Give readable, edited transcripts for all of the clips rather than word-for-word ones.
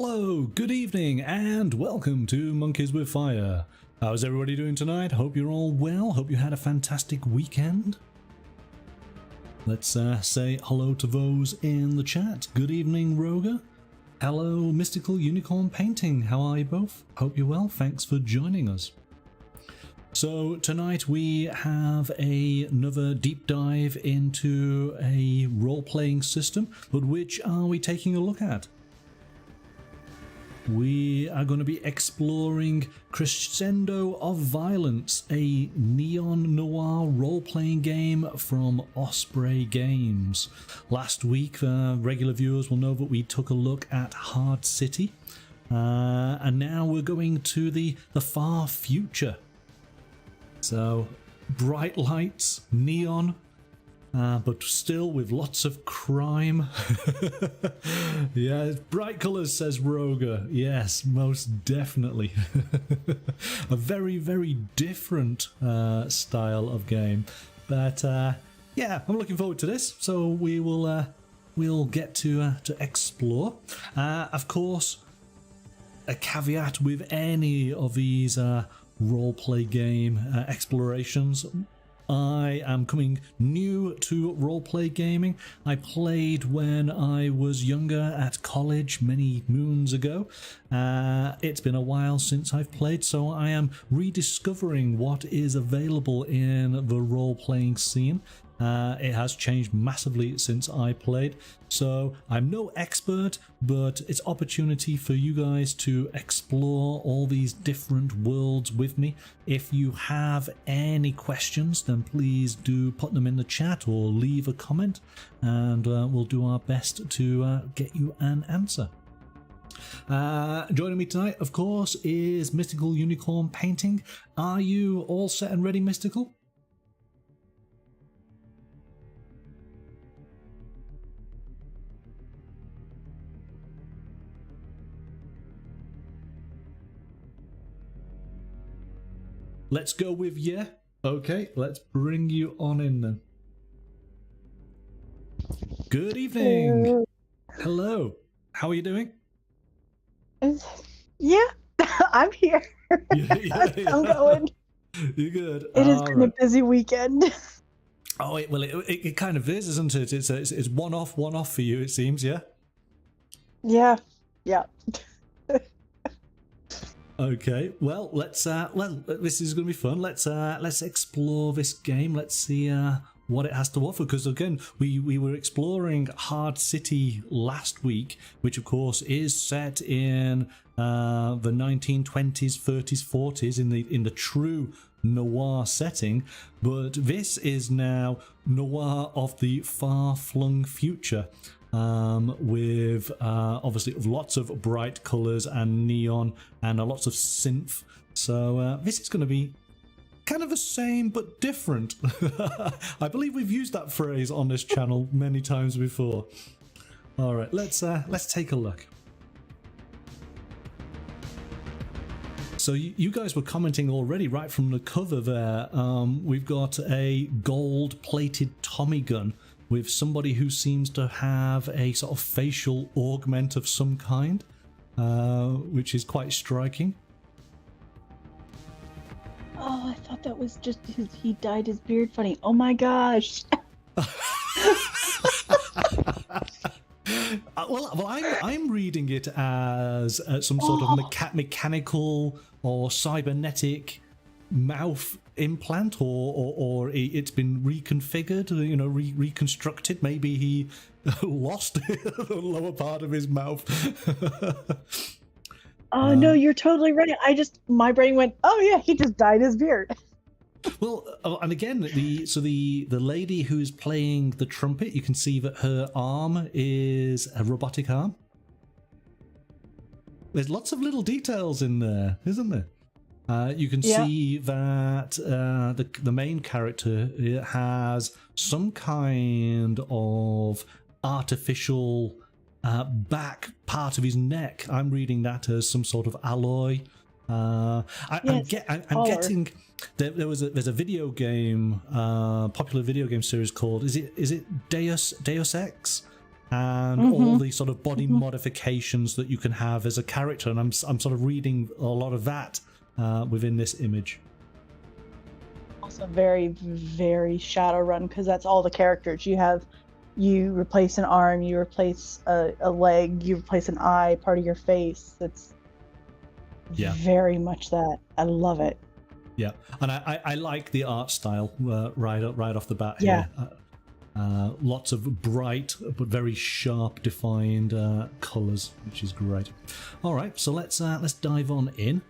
Hello, good evening, and welcome to Monkeys with Fire. How's everybody doing tonight? Hope you're all well. Hope you had a fantastic weekend. Let's say hello to those in the chat. Good evening, Roger. Hello, Mystical Unicorn Painting. How are you both? Hope you're well. Thanks for joining us. So tonight we have another deep dive into a role-playing system, but which are we taking a look at? We are going to be exploring Crescendo of Violence, a neon-noir role-playing game from Osprey Games. Last week, regular viewers will know that we took a look at Hard City, and now we're going to the far future. So, bright lights, neon, but still with lots of crime. Yeah, bright colours, says Roger. Yes, most definitely. A very, very different style of game. But yeah, I'm looking forward to this. So we will we'll get to explore. Of course, a caveat with any of these roleplay game explorations. I am coming new to roleplay gaming. I played when I was younger at college many moons ago. It's been a while since I've played, so I am rediscovering what is available in the role-playing scene. It has changed massively since I played, so I'm no expert, but it's opportunity for you guys to explore all these different worlds with me. If you have any questions, then please do put them in the chat or leave a comment, and we'll do our best to get you an answer. Joining me tonight, of course, is Mystical Unicorn Painting. Are you all set and ready, Mystical? Let's go with yeah. Okay, let's bring you on in then. Good evening. Hello. How are you doing? Yeah, I'm here. Yeah. I'm going. You're good. It has been a busy weekend. Oh, it kind of is, isn't it? It's one off for you, it seems. Yeah. Yeah. Okay, well, let's this is going to be fun. Let's explore this game. Let's see what it has to offer, because again, we were exploring Hard City last week, which of course is set in the 1920s, 30s, 40s in the true noir setting, but this is now noir of the far-flung future. With obviously lots of bright colours and neon and lots of synth. So this is going to be kind of the same but different. I believe we've used that phrase on this channel many times before. All right, let's take a look. So you guys were commenting already right from the cover there. We've got a gold-plated Tommy gun with somebody who seems to have a sort of facial augment of some kind, which is quite striking. Oh, I thought that was just he dyed his beard funny. Oh my gosh. Well, I'm reading it as some sort of mechanical or cybernetic mouth implant, or it's been reconfigured, you know, reconstructed. Maybe he lost the lower part of his mouth. Oh no, you're totally right. My brain went, oh yeah, he just dyed his beard. Well, and again, the lady who's playing the trumpet, you can see that her arm is a robotic arm. There's lots of little details in there, isn't there? You can see that the main character has some kind of artificial back part of his neck. I'm reading that as some sort of alloy. I'm getting there's a video game, popular video game series called is it Deus Ex, and all the sort of body modifications that you can have as a character. And I'm sort of reading a lot of that within this image. Also very, very Shadowrun, because that's all the characters. You replace an arm, you replace a leg, you replace an eye, part of your face. It's very much that. I love it. Yeah, and I like the art style right off the bat Yeah. here. Lots of bright but very sharp defined colors, which is great. All right, so let's dive on in.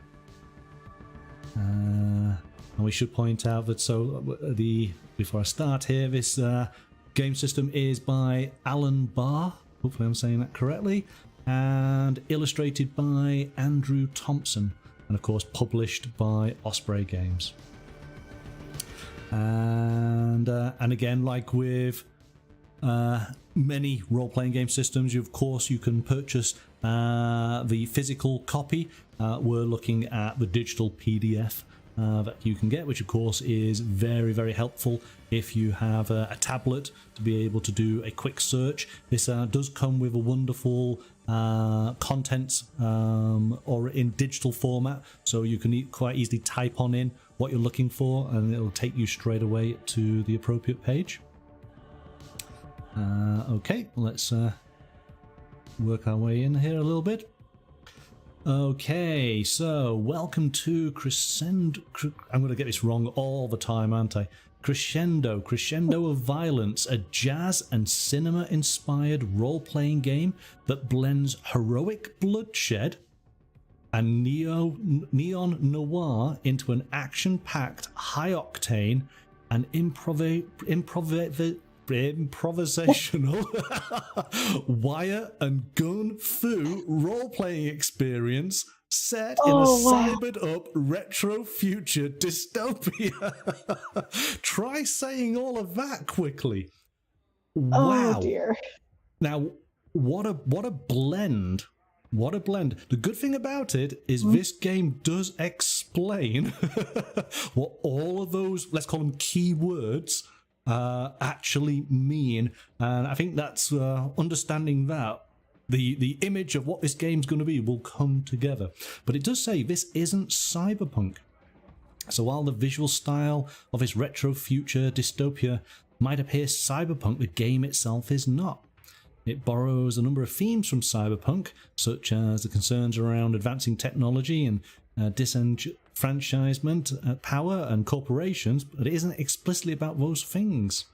And we should point out that before I start here, this game system is by Alan Barr. Hopefully I'm saying that correctly, and illustrated by Andrew Thompson, and of course published by Osprey Games. And again, like with many role-playing game systems, of course you can purchase the physical copy. We're looking at the digital PDF that you can get, which of course is very, very helpful if you have a tablet to be able to do a quick search. This does come with a wonderful contents or in digital format, so you can quite easily type on in what you're looking for and it'll take you straight away to the appropriate page. Okay, let's work our way in here a little bit. Okay, so welcome to Crescendo. I'm going to get this wrong all the time, aren't I? Crescendo of Violence, a jazz and cinema inspired role-playing game that blends heroic bloodshed and neon noir into an action-packed, high-octane and improvisational wire and gun fu role-playing experience set in a cybered up retro future dystopia. Try saying all of that quickly. Wow. Oh dear. Now, what a blend. What a blend. The good thing about it is this game does explain what all of those, let's call them keywords, actually mean. And I think that's understanding that the image of what this game's going to be will come together. But it does say this isn't cyberpunk. So while the visual style of this retro future dystopia might appear cyberpunk, the game itself is not. It borrows a number of themes from cyberpunk, such as the concerns around advancing technology and disenfranchisement, power and corporations, but it isn't explicitly about those things.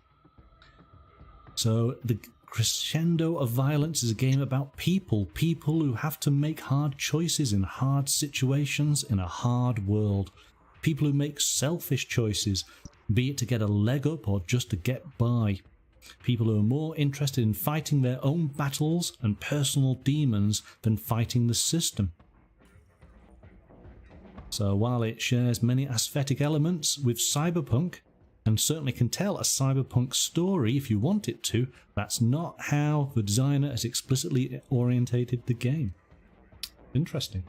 So the Crescendo of Violence is a game about people who have to make hard choices in hard situations in a hard world. People who make selfish choices, be it to get a leg up or just to get by. People who are more interested in fighting their own battles and personal demons than fighting the system. So while it shares many aesthetic elements with cyberpunk, and certainly can tell a cyberpunk story if you want it to, that's not how the designer has explicitly orientated the game. Interesting.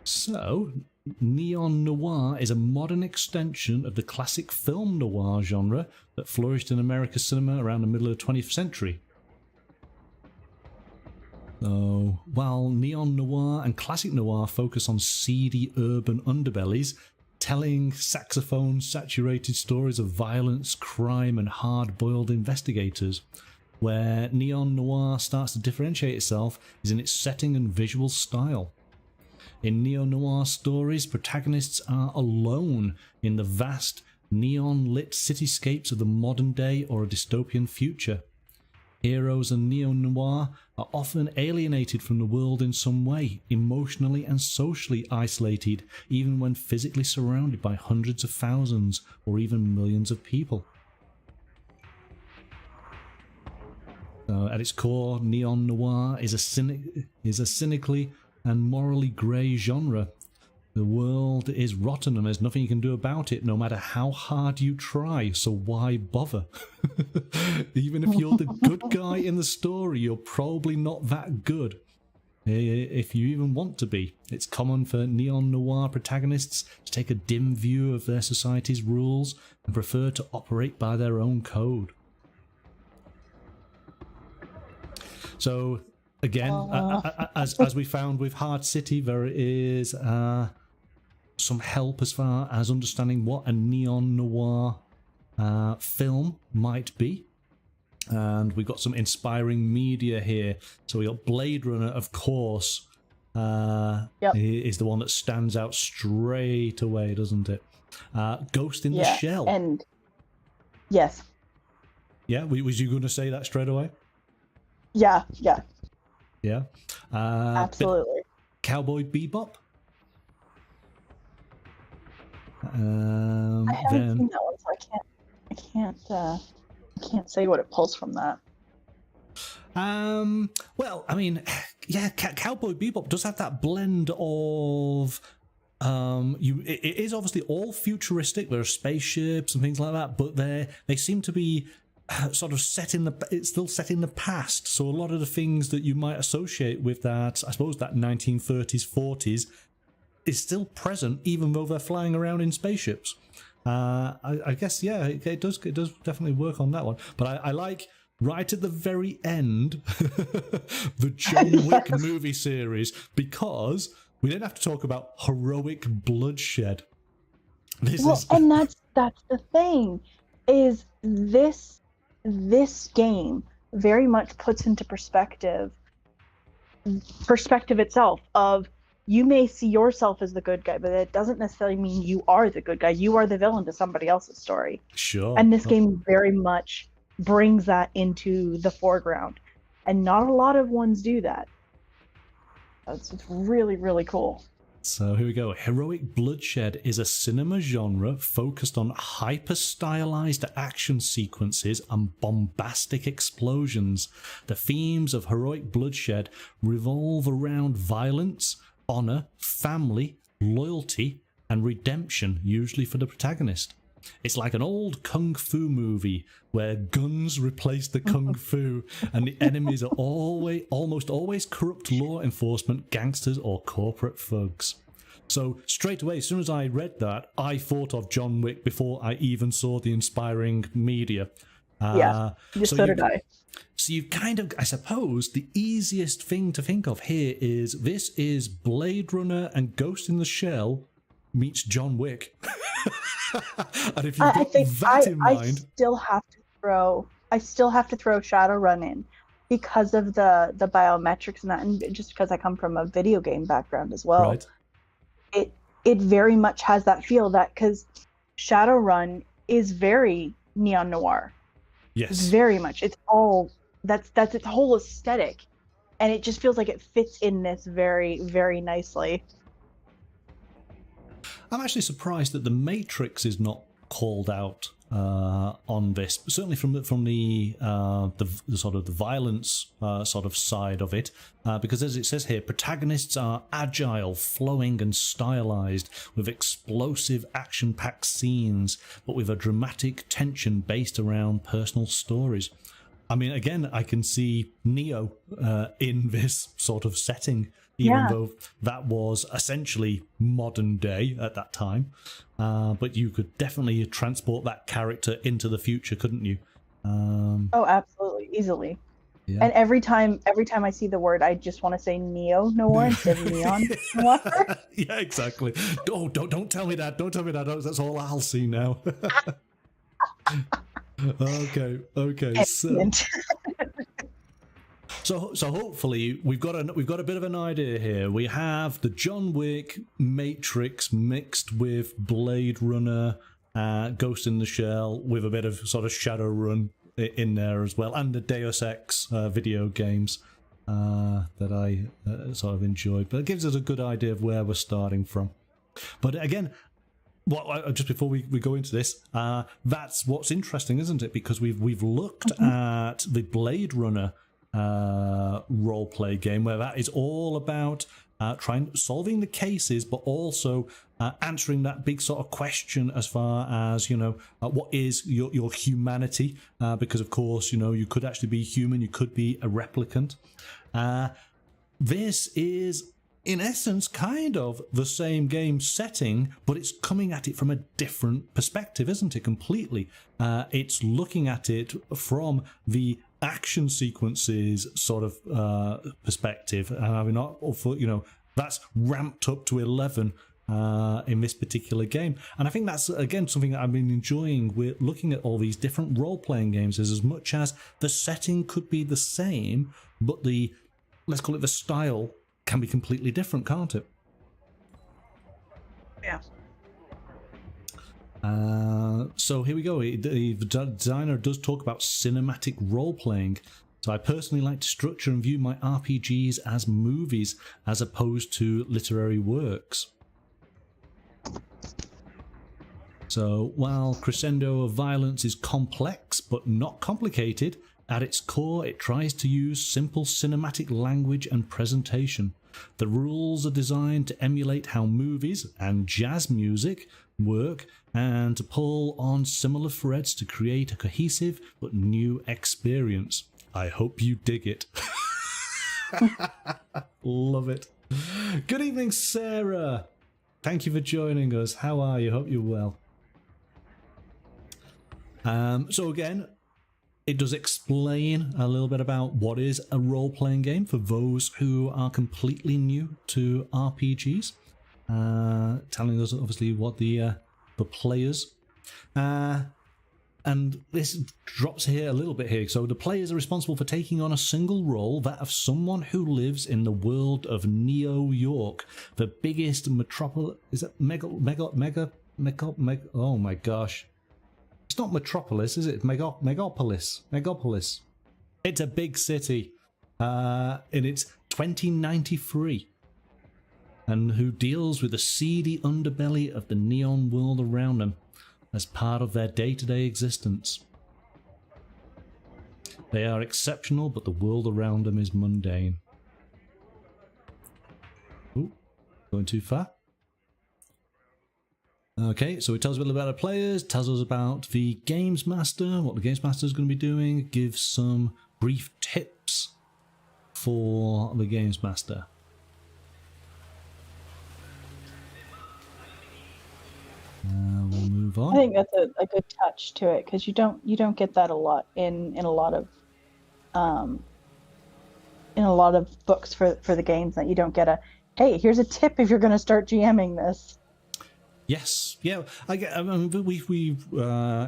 So, neon noir is a modern extension of the classic film noir genre that flourished in America's cinema around the middle of the 20th century. So, while neon noir and classic noir focus on seedy urban underbellies, telling saxophone-saturated stories of violence, crime, and hard-boiled investigators, where neon noir starts to differentiate itself is in its setting and visual style. In neo-noir stories, protagonists are alone in the vast, neon-lit cityscapes of the modern day or a dystopian future. Heroes in neo-noir are often alienated from the world in some way, emotionally and socially isolated, even when physically surrounded by hundreds of thousands or even millions of people. At its core, neon-noir is a cynically and morally grey genre. The world is rotten and there's nothing you can do about it, no matter how hard you try, so why bother? Even if you're the good guy in the story, you're probably not that good. If you even want to be. It's common for neon-noir protagonists to take a dim view of their society's rules and prefer to operate by their own code. So again, as we found with Hard City, there is some help as far as understanding what a neon-noir film might be. And we've got some inspiring media here. So we got Blade Runner, of course, is the one that stands out straight away, doesn't it? Ghost in the Shell. And yes. Yeah, was you going to say that straight away? Yeah. Yeah. Absolutely. Cowboy Bebop. I haven't seen that one, so I can't say what it pulls from that. Well, I mean, yeah, Cowboy Bebop does have that blend of it is obviously all futuristic. There are spaceships and things like that, but they seem to be sort of it's still set in the past. So a lot of the things that you might associate with that, I suppose, that 1930s, 40s is still present, even though they're flying around in spaceships. I guess, yeah, it does definitely work on that one. But I like right at the very end the John Wick movie series, because we then have to talk about heroic bloodshed. And that's the thing, is this game very much puts into perspective itself of, you may see yourself as the good guy, but it doesn't necessarily mean you are the good guy. You are the villain to somebody else's story. Sure. And this game very much brings that into the foreground. And not a lot of ones do that. It's really, really cool. So here we go. Heroic Bloodshed is a cinema genre focused on hyper-stylized action sequences and bombastic explosions. The themes of Heroic Bloodshed revolve around violence, honor, family, loyalty, and redemption, usually for the protagonist. It's like an old kung fu movie where guns replace the kung fu, and the enemies are almost always corrupt law enforcement, gangsters, or corporate thugs. So straight away, as soon as I read that, I thought of John Wick before I even saw the inspiring media. So did I. So you kind of, I suppose, the easiest thing to think of here is this is Blade Runner and Ghost in the Shell meets John Wick. And if you've got that in mind, I still have to throw Shadowrun in because of the biometrics and that, and just because I come from a video game background as well. Right. It very much has that feel, that because Shadowrun is very neon noir. Yes. Very much. It's all that's its whole aesthetic, and it just feels like it fits in this very, very nicely. I'm actually surprised that the Matrix is not called out on this, certainly from the sort of the violence sort of side of it, because as it says here, protagonists are agile, flowing, and stylized, with explosive, action-packed scenes, but with a dramatic tension based around personal stories. I mean, again, I can see Neo in this sort of setting, even though that was essentially modern day at that time. But you could definitely transport that character into the future, couldn't you? Oh, absolutely, easily. Yeah. And every time I see the word, I just want to say neo-noir instead of neon-noir. Yeah, exactly. Oh, don't tell me that. Don't tell me that. That's all I'll see now. Okay. So hopefully we've got a bit of an idea here. We have the John Wick Matrix mixed with Blade Runner, Ghost in the Shell, with a bit of sort of Shadowrun in there as well, and the Deus Ex video games that I sort of enjoyed. But it gives us a good idea of where we're starting from. But again, just before we go into this, that's what's interesting, isn't it? Because we've looked at the Blade Runner role-play game, where that is all about solving the cases, but also answering that big sort of question as far as, what is your humanity, because of course, you could actually be human, you could be a replicant. This is in essence kind of the same game setting, but it's coming at it from a different perspective, isn't it? Completely. It's looking at it from the action sequences sort of perspective, and I mean, not for, you know, that's ramped up to 11 in this particular game. And I think that's, again, something that I've been enjoying with looking at all these different role-playing games, is as much as the setting could be the same, but the, let's call it the style, can be completely different, can't it? Yeah. So here we go. The designer does talk about cinematic role-playing. So I personally like to structure and view my RPGs as movies as opposed to literary works. So while Crescendo of Violence is complex but not complicated, at its core it tries to use simple cinematic language and presentation. The rules are designed to emulate how movies and jazz music work and to pull on similar threads to create a cohesive but new experience. I hope you dig it. Love it. Good evening, Sarah. Thank you for joining us. How are you? Hope you're well. So again, it does explain a little bit about what is a role-playing game for those who are completely new to RPGs. Telling us obviously what the players, and this drops here a little bit here. So the players are responsible for taking on a single role, that of someone who lives in the world of York, the biggest metropolis. Is it mega? Oh my gosh. It's not metropolis, is it? Megapolis. It's a big city, and it's 2093, and who deals with the seedy underbelly of the neon world around them as part of their day-to-day existence. They are exceptional, but the world around them is mundane. Ooh, going too far. Okay, so it tells us a little about the players, tells us about the Games Master, what the Games Master is going to be doing, gives some brief tips for the Games Master. We'll move on. I think that's a good touch to it, because you don't get that a lot in a lot of books for the games, that you don't get a, hey, here's a tip if you're going to start GMing this. Yes, yeah. I mean, we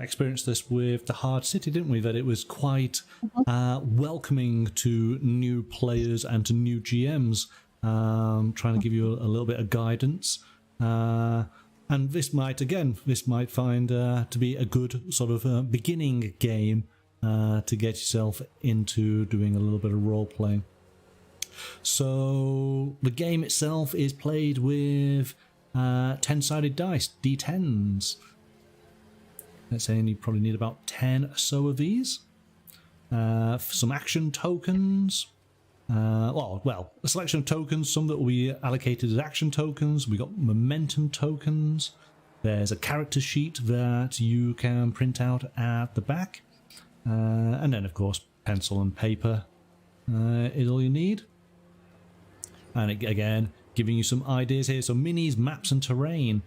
experienced this with the Hard City, didn't we? That it was quite welcoming to new players and to new GMs, trying to give you a little bit of guidance. And this might find to be a good sort of beginning game to get yourself into doing a little bit of role playing. So the game itself is played with 10-sided dice, D10s. Let's say you probably need about 10 or so of these. Some action tokens. Well, a selection of tokens, some that will be allocated as action tokens. We got momentum tokens. There's a character sheet that you can print out at the back. And then, of course, pencil and paper is all you need. And again, giving you some ideas here. So minis, maps and terrain.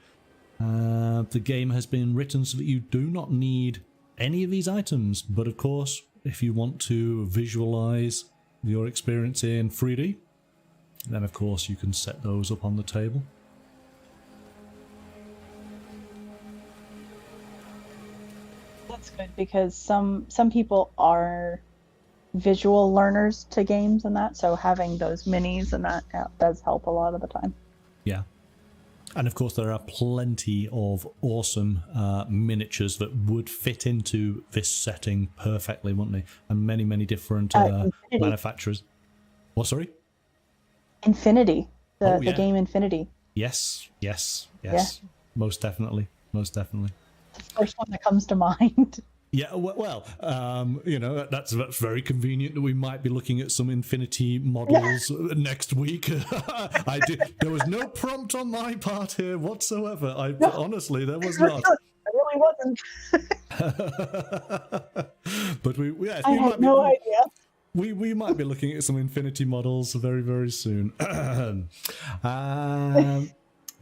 The game has been written so that you do not need any of these items. But of course, if you want to visualize your experience in 3D, then of course you can set those up on the table. That's good, because some people are visual learners to games and that, so having those minis and that does help a lot of the time. Yeah. And of course there are plenty of awesome miniatures that would fit into this setting perfectly, wouldn't they? And many different manufacturers. What, sorry? Infinity. The game Infinity. Yes. Yeah. Most definitely. It's the first one that comes to mind. Yeah, well, that's very convenient that we might be looking at some Infinity models next week. There was no prompt on my part here whatsoever. Honestly, there was not. It really wasn't. But I had no idea. We might be looking at some Infinity models very, very soon.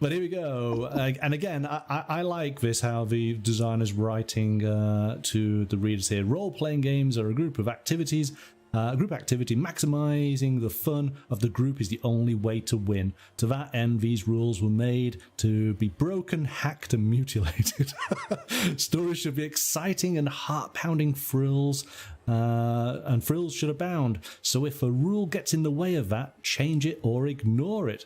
But here we go. And again, I like this, how the designer's writing to the readers here. Role-playing games are a group activity. Maximizing the fun of the group is the only way to win. To that end, these rules were made to be broken, hacked, and mutilated. Stories should be exciting and heart-pounding thrills, and thrills should abound. So if a rule gets in the way of that, change it or ignore it.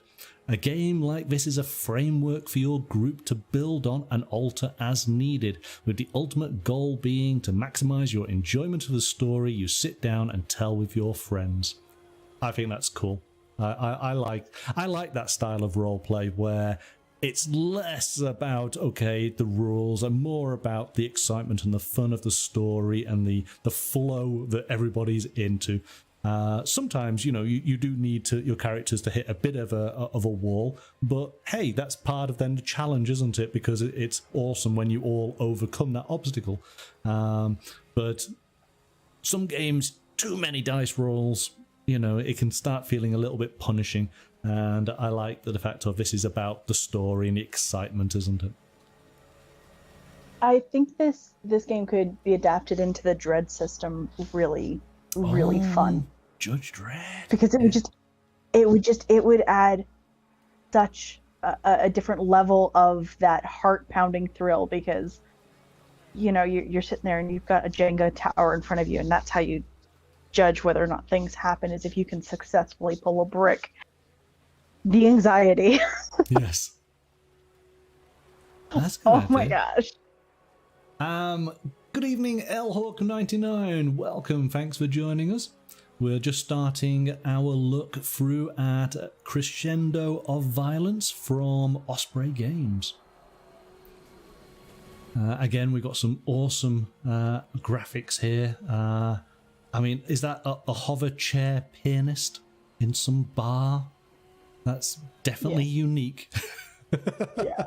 A game like this is a framework for your group to build on and alter as needed, with the ultimate goal being to maximize your enjoyment of the story you sit down and tell with your friends. I think that's cool. I like that style of roleplay where it's less about, okay, the rules, and more about the excitement and the fun of the story and the flow that everybody's into. Sometimes, you know, you do need your characters to hit a bit of a wall, but hey, that's part of then the challenge, isn't it? Because it's awesome when you all overcome that obstacle. But some games, too many dice rolls, you know, it can start feeling a little bit punishing. And I like the fact of this is about the story and the excitement, isn't it? I think this game could be adapted into the Dread system really fun. Judge Dredd. Because it would add such a different level of that heart-pounding thrill, because, you know, you're sitting there and you've got a Jenga tower in front of you, and that's how you judge whether or not things happen, is if you can successfully pull a brick. The anxiety. Yes. That's good. Oh my gosh. Good evening, Lhawk99. Welcome. Thanks for joining us. We're just starting our look through at Crescendo of Violence from Osprey Games. Again, we've got some awesome graphics here. I mean, is that a hover chair pianist in some bar? That's definitely unique. Yeah.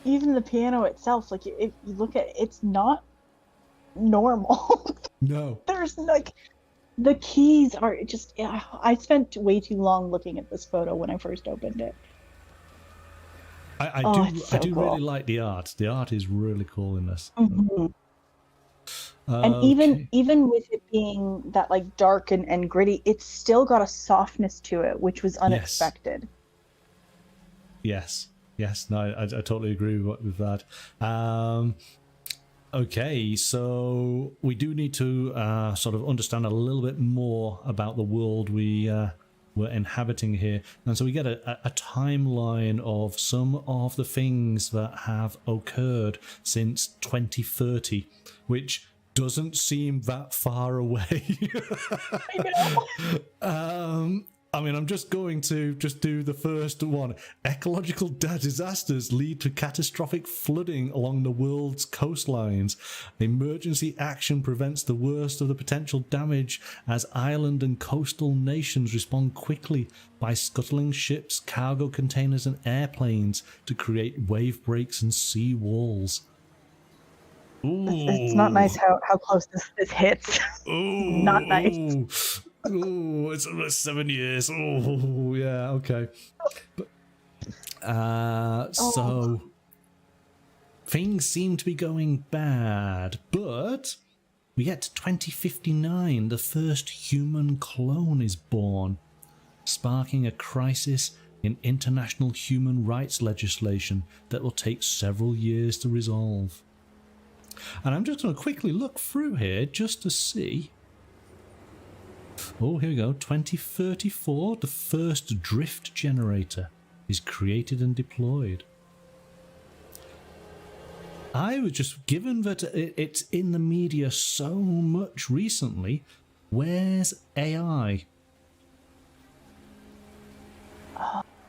Even the piano itself, like, if you look at it, it's not normal. No. There's like, the keys are just, yeah, I spent way too long looking at this photo when I first opened it. I do cool. really like the art. The art is really cool in this. Mm-hmm. And even with it being that like dark and gritty, it's still got a softness to it, which was unexpected. Yes. No, I totally agree with that. Okay, so we do need to sort of understand a little bit more about the world we're inhabiting here. And so we get a timeline of some of the things that have occurred since 2030, which doesn't seem that far away. I know. I mean, I'm just going to do the first one. Ecological disasters lead to catastrophic flooding along the world's coastlines. Emergency action prevents the worst of the potential damage as island and coastal nations respond quickly by scuttling ships, cargo containers, and airplanes to create wave breaks and sea walls. Ooh. It's not nice how close this hits. Ooh. Not nice. Oh, it's almost 7 years. Oh, yeah, okay. So things seem to be going bad, but we get to 2059. The first human clone is born, sparking a crisis in international human rights legislation that will take several years to resolve. And I'm just going to quickly look through here just to see. Oh, here we go. 2034, the first drift generator is created and deployed. I was just, given that it's in the media so much recently, where's AI?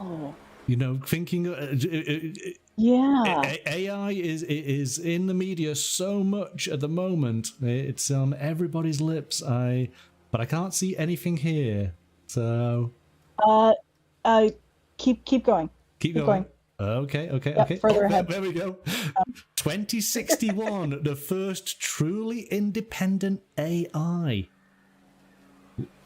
Oh. You know, thinking... yeah. AI is in the media so much at the moment. It's on everybody's lips. But I can't see anything here. So keep going. Keep going. Okay. Yep, further ahead. There we go. 2061, the first truly independent AI.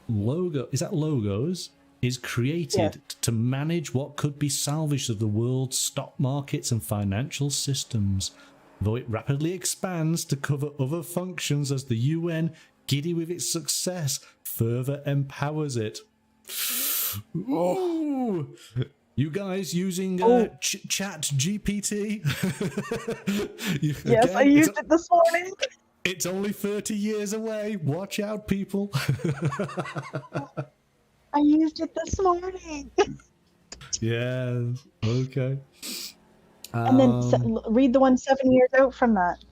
Logo. Is that logos? is created to manage what could be salvaged of the world's stock markets and financial systems, though it rapidly expands to cover other functions as the UN, giddy with its success, further empowers it. Ooh. You guys using Chat GPT? Yes, I used it this morning. It's only 30 years away. Watch out, people. I used it this morning. Yeah, okay. And then read the one 7 years out from that.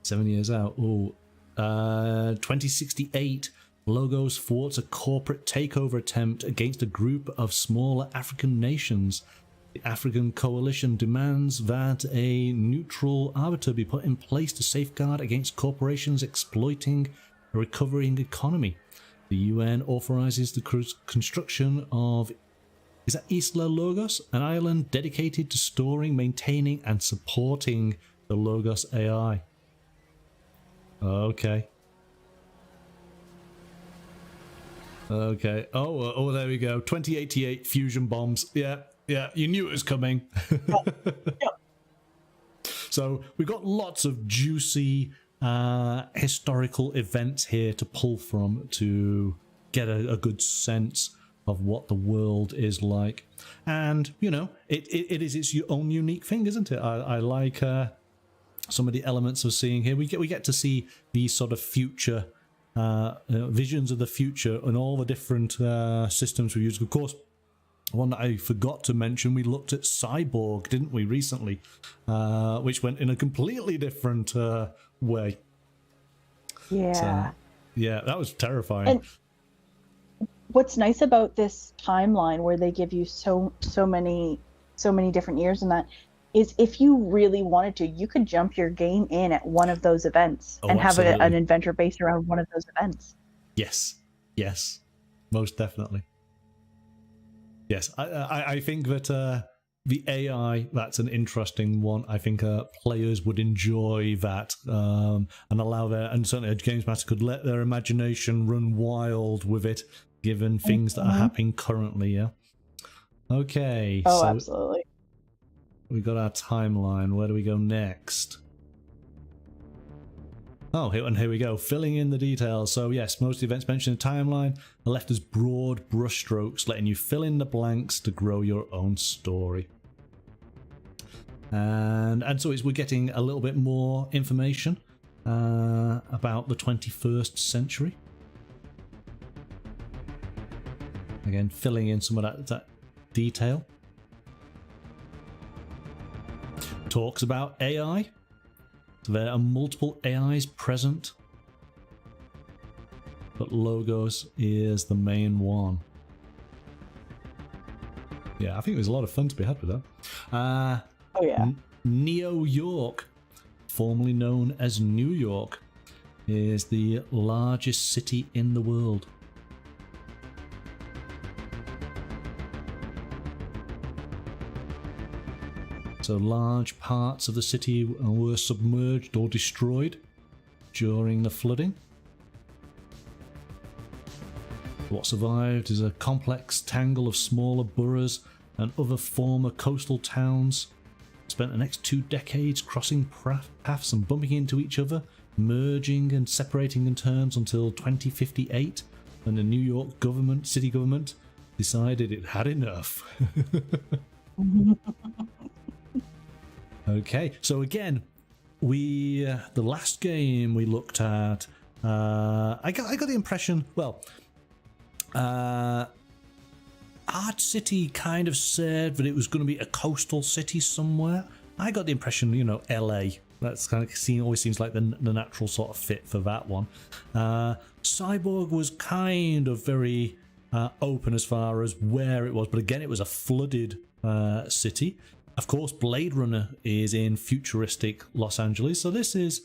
7 years out. Oh, 2068. Logos thwarts a corporate takeover attempt against a group of smaller African nations. The African coalition demands that a neutral arbiter be put in place to safeguard against corporations exploiting a recovering economy. The UN authorizes the construction of, is that Isla Logos, an island dedicated to storing, maintaining, and supporting the Logos AI. Okay. Okay. Oh, there we go. 2088 fusion bombs. Yeah, you knew it was coming. Yep. So we've got lots of juicy historical events here to pull from to get a good sense of what the world is like. And, you know, it is its own unique thing, isn't it? I like some of the elements of seeing here. We get to see these sort of future visions of the future and all the different systems we use. Of course, one that I forgot to mention, we looked at Cyborg, didn't we, recently, which went in a completely different way. Yeah. So, yeah, that was terrifying. And what's nice about this timeline, where they give you so many different years in that, is if you really wanted to, you could jump your game in at one of those events and have an adventure based around one of those events. Yes, most definitely. Yes, I think that the AI, that's an interesting one. I think players would enjoy that and allow and certainly a games master could let their imagination run wild with it, given things that are happening currently. Yeah. Okay. Oh, so absolutely. we got our timeline. Where do we go next? Oh, here we go. Filling in the details. So yes, most of the events mentioned in the timeline are left as broad brushstrokes, letting you fill in the blanks to grow your own story. And so we're getting a little bit more information about the 21st century. Again, filling in some of that detail. Talks about AI. There are multiple AIs present, but Logos is the main one. Yeah, I think there's a lot of fun to be had with that. Oh yeah. York, formerly known as New York, is the largest city in the world. So large parts of the city were submerged or destroyed during the flooding. What survived is a complex tangle of smaller boroughs and other former coastal towns. Spent the next 2 decades crossing paths and bumping into each other, merging and separating in turns until 2058, when the New York city government decided it had enough. Okay, so again, the last game we looked at, I got the impression, well, Art City kind of said that it was going to be a coastal city somewhere. I got the impression, you know, LA. That's kind of always seems like the natural sort of fit for that one. Cyborg was kind of very open as far as where it was, but again, it was a flooded city. Of course, Blade Runner is in futuristic Los Angeles, so this is,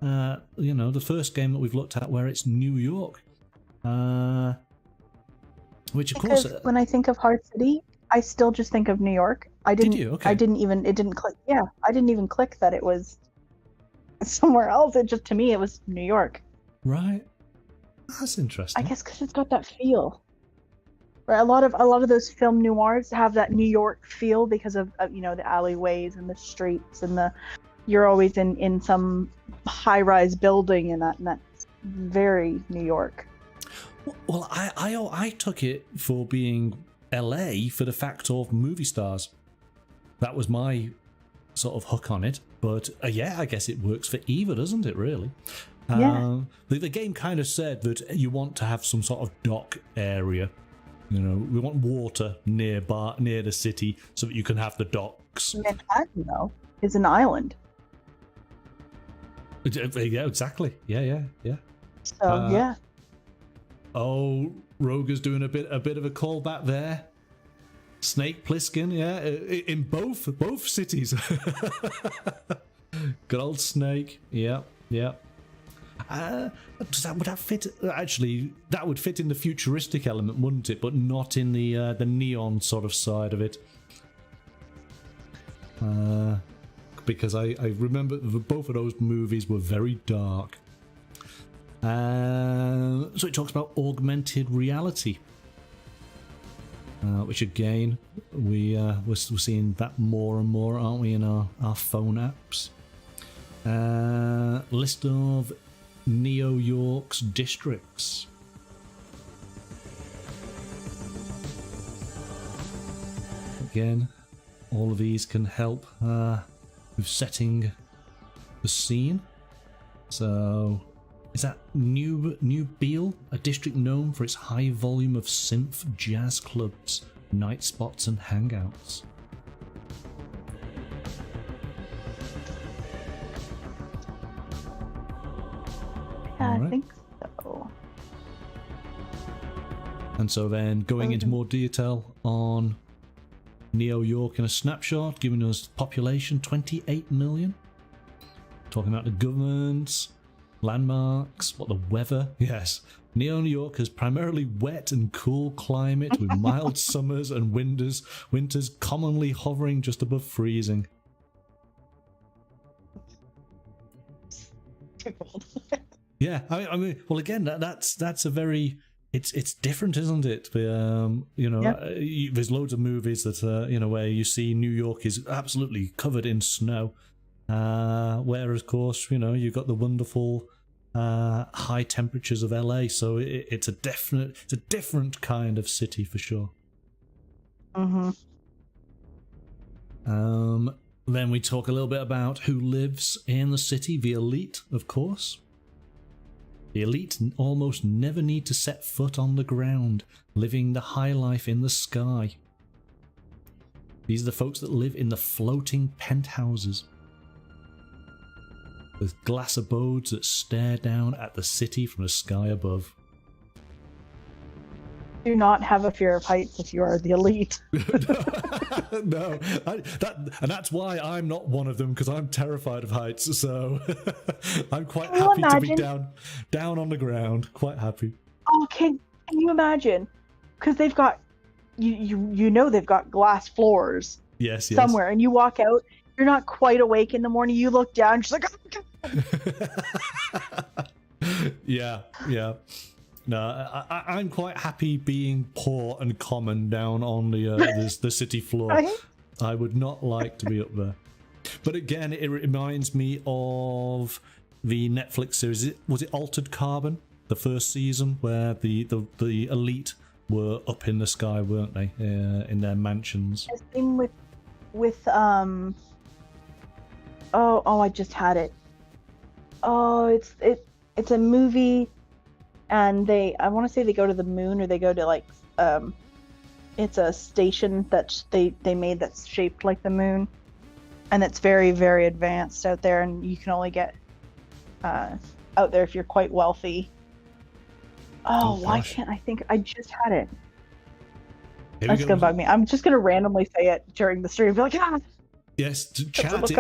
you know, the first game that we've looked at where it's New York. Which, of course, when I think of Hard City, I still just think of New York. Did you? Okay. It didn't click. Yeah, I didn't even click that it was somewhere else. It just, to me, it was New York. Right. That's interesting. I guess because it's got that feel. Right, a lot of those film noirs have that New York feel because of the alleyways and the streets and you're always in some high-rise building and that's very New York. Well, I took it for being LA for the fact of movie stars. That was my sort of hook on it. But yeah, I guess it works for either, doesn't it, really? Yeah. The game kind of said that you want to have some sort of dock area. You know, we want water near the city so that you can have the docks. Manhattan, though, is an island. Yeah, exactly. Yeah. So, yeah. Oh, Roger's doing a bit of a callback there. Snake Plissken, yeah, in both cities. Good old Snake. Yeah. Would that fit? Actually, that would fit in the futuristic element, wouldn't it? But not in the neon sort of side of it. Because I remember both of those movies were very dark. So it talks about augmented reality, which again we're seeing that more and more, aren't we, in our phone apps? List of Neo York's districts. Again, all of these can help with setting the scene. So, is that New Beale, a district known for its high volume of synth-jazz clubs, night spots and hangouts? Yeah, right. I think so. And so then going into more detail on Neo York in a snapshot, giving us population 28 million. Talking about the governments, landmarks, what the weather. Yes, New York has primarily wet and cool climate with mild summers and winters commonly hovering just above freezing. Too cold. Yeah, I mean, well, again, that's a very it's different, isn't it? There's loads of movies that where you see New York is absolutely covered in snow, whereas, of course, you've got the wonderful high temperatures of LA. So it's a different kind of city for sure. Mm-hmm. Then we talk a little bit about who lives in the city. The elite, of course. The elite almost never need to set foot on the ground, living the high life in the sky. These are the folks that live in the floating penthouses, with glass abodes that stare down at the city from the sky above. Do not have a fear of heights if you are the elite. No, that's why I'm not one of them, because I'm terrified of heights. So I'm quite happy to be down on the ground. Quite happy. Oh, can you imagine? Because they've got they've got glass floors. Yes. Somewhere, and you walk out. You're not quite awake in the morning. You look down, just like. Yeah. No, I'm quite happy being poor and common down on the city floor. Right? I would not like to be up there. But again, it reminds me of the Netflix series. Was it Altered Carbon? The first season, where the elite were up in the sky, weren't they? In their mansions. Same with I just had it. Oh, it's a movie. And I want to say they go to the moon, or they go to it's a station that they made that's shaped like the moon, and it's very, very advanced out there, and you can only get out there if you're quite wealthy. Why can't I think? I just had it. That's gonna bug me. I'm just gonna randomly say it during the stream. Be like, ah. Yes, chat.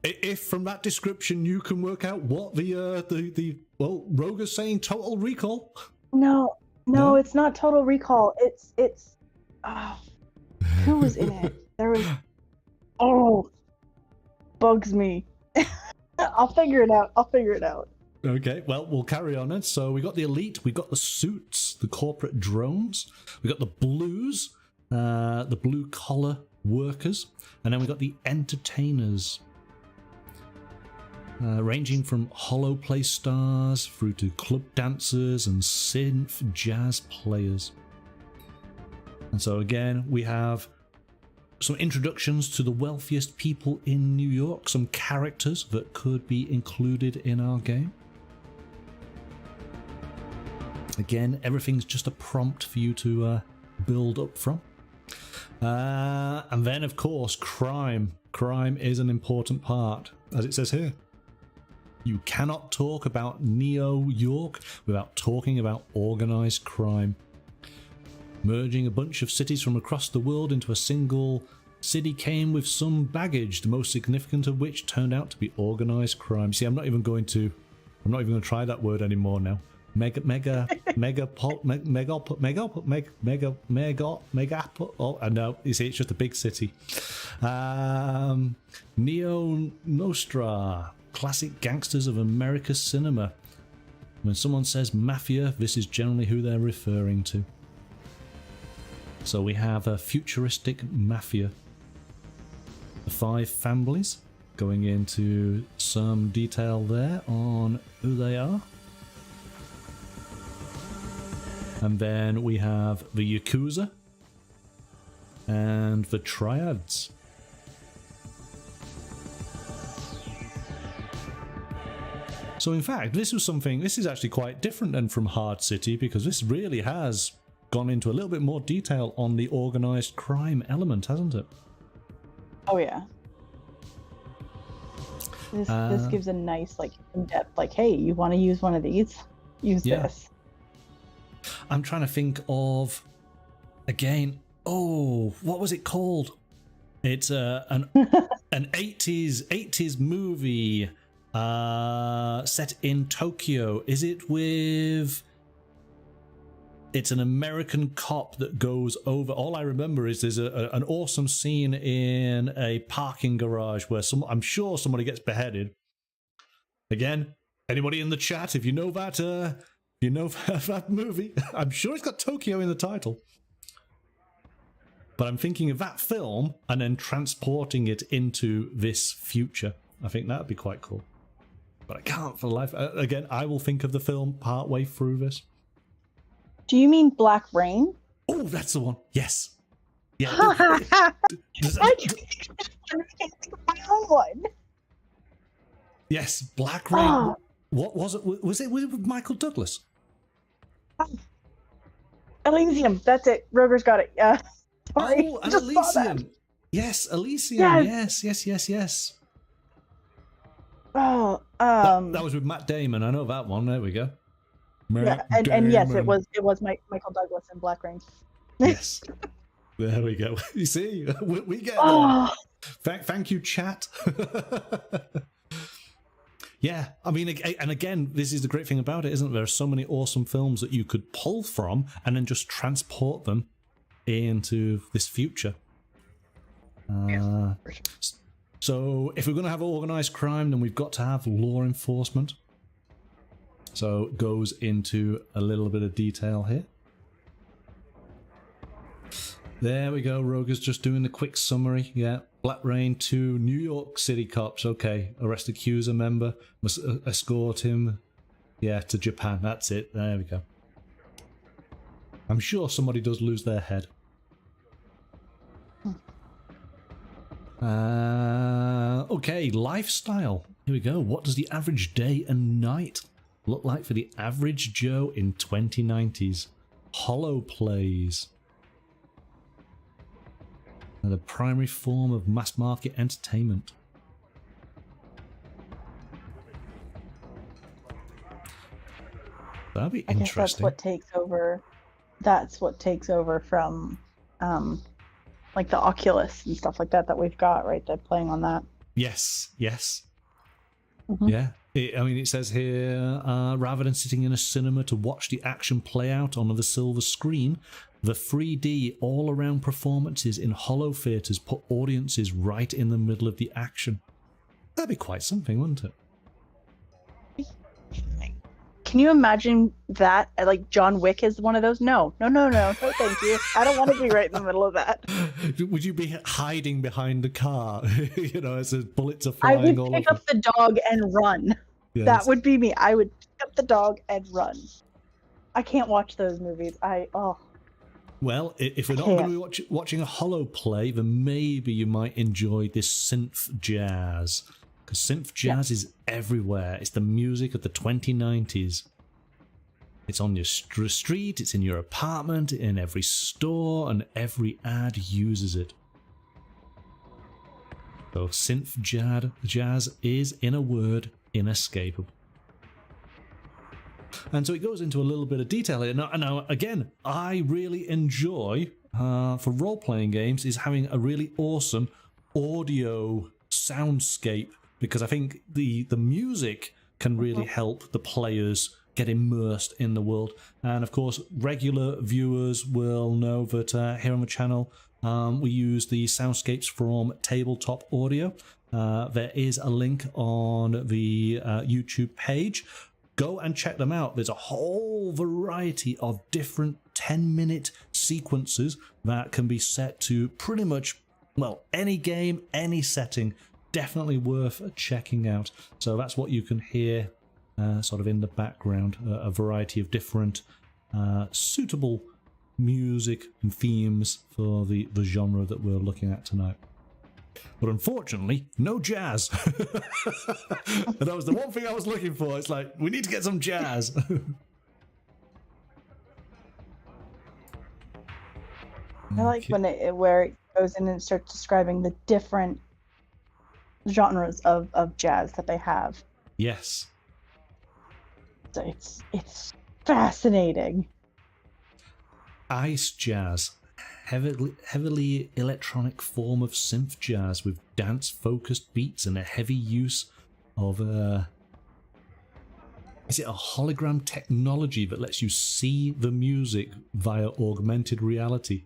If from that description you can work out what Roger's saying, Total Recall. No, it's not Total Recall. It's who was in it? There was bugs me. I'll figure it out. Okay, well, we'll carry on then. So we got the elite, we got the suits, the corporate drones, we got the blues, the blue collar workers, and then we got the entertainers. Ranging from hollow play stars through to club dancers and synth jazz players. And so again, we have some introductions to the wealthiest people in New York, some characters that could be included in our game. Again, everything's just a prompt for you to build up from. And then, of course, crime. Crime is an important part, as it says here. You cannot talk about New York without talking about organized crime. Merging a bunch of cities from across the world into a single city came with some baggage, the most significant of which turned out to be organized crime. See, I'm not even going to try that word anymore now. Mega. Oh, no, you see, it's just a big city. Neon-Noir, classic gangsters of America's cinema. When someone says mafia, this is generally who they're referring to. So we have a futuristic mafia. The 5 families, going into some detail there on who they are. And then we have the Yakuza and the Triads. So in fact, this is actually quite different than from Hard City, because this really has gone into a little bit more detail on the organized crime element, hasn't it? Oh yeah. This gives a nice, like, in-depth, like, hey, you want to use one of these? Use this. I'm trying to think of, again, what was it called? It's an 80s movie set in Tokyo. Is it with... It's an American cop that goes over... All I remember is there's an awesome scene in a parking garage where I'm sure somebody gets beheaded. Again, anybody in the chat, if you know that... You know that movie? I'm sure it's got Tokyo in the title. But I'm thinking of that film and then transporting it into this future. I think that would be quite cool. But I can't for the life. Again, I will think of the film partway through this. Do you mean Black Rain? Oh, that's the one. Yes. Yeah. I found one. Yes, Black Rain. Oh. What was it? Was it with Michael Douglas? Elysium. That's it. Roger's got it. Sorry. Oh, and Elysium. Yes, Elysium. Yes. Oh, that was with Matt Damon. I know that one. There we go. And yes, it was Michael Douglas in Black Rain. Yes. There we go. You see, we get there. Thank you, chat. Yeah, I mean, and again, this is the great thing about it, isn't it? There are so many awesome films that you could pull from and then just transport them into this future. So if we're going to have organized crime, then we've got to have law enforcement. So it goes into a little bit of detail here. There we go. Roger's just doing the quick summary. Yeah. Black Rain 2, New York City cops. Okay. Arrest accuser member. Must escort him. Yeah, to Japan. That's it. There we go. I'm sure somebody does lose their head. Okay. Lifestyle. Here we go. What does the average day and night look like for the average Joe in 2090s? Hollow plays. The primary form of mass market entertainment. That'd be interesting. I guess that's what takes over. That's what takes over from, like the Oculus and stuff like that we've got, right? They're playing on that. Yes. Mm-hmm. Yeah. I mean, it says here, rather than sitting in a cinema to watch the action play out on the silver screen, the 3D all-around performances in hollow theatres put audiences right in the middle of the action. That'd be quite something, wouldn't it? can you imagine that? Like John Wick is one of those? No, thank you. I don't want to be right in the middle of that. Would you be hiding behind the car, you know, as the bullets are I flying would all pick over? up the dog and run. Yes. That would be me. I would pick up the dog and run. I can't watch those movies. Well, if we're not going to be watching a holo play, then maybe you might enjoy this synth jazz. Because synth jazz is everywhere. It's the music of the 2090s. It's on your street, it's in your apartment, in every store, and every ad uses it. So synth jazz is, in a word, inescapable. And so it goes into a little bit of detail here. Now again, I really enjoy, for role-playing games, is having a really awesome audio soundscape, because I think the music can really help the players get immersed in the world. And of course, regular viewers will know that here on the channel, we use the soundscapes from Tabletop Audio. There is a link on the YouTube page. Go and check them out. There's a whole variety of different 10-minute sequences that can be set to pretty much, well, any game, any setting. Definitely worth checking out. So that's what you can hear sort of in the background, a variety of different suitable music and themes for the genre that we're looking at tonight. But unfortunately, no jazz. That was the one thing I was looking for. It's like, we need to get some jazz. I like when where it goes in and starts describing the different genres of jazz that they have. Yes. So it's fascinating. Ice jazz. Heavily electronic form of synth jazz with dance-focused beats and a heavy use of is it a hologram technology that lets you see the music via augmented reality?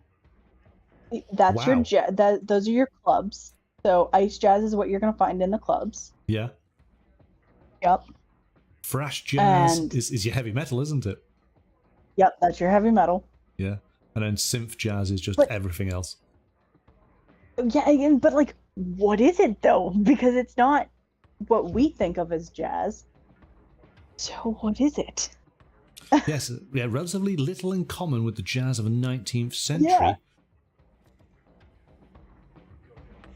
That's your those are your clubs. So ice jazz is what you're going to find in the clubs. Yeah. Yep. Thrash jazz is your heavy metal, isn't it? Yep, that's your heavy metal. Yeah. And then synth jazz is just everything else. Yeah, but like, what is it though? Because it's not what we think of as jazz. So what is it? Yes, yeah, relatively little in common with the jazz of the 19th century. Yeah.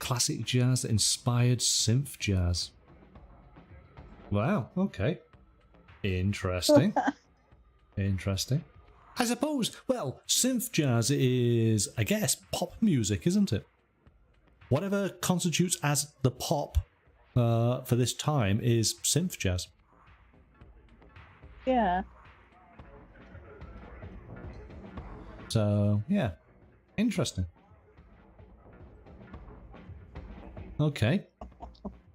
Classic jazz that inspired synth jazz. Wow, okay. Interesting. Interesting. I suppose, well, synth jazz is, I guess, pop music, isn't it? Whatever constitutes as the pop for this time is synth jazz. Yeah. So, yeah. Interesting. Okay.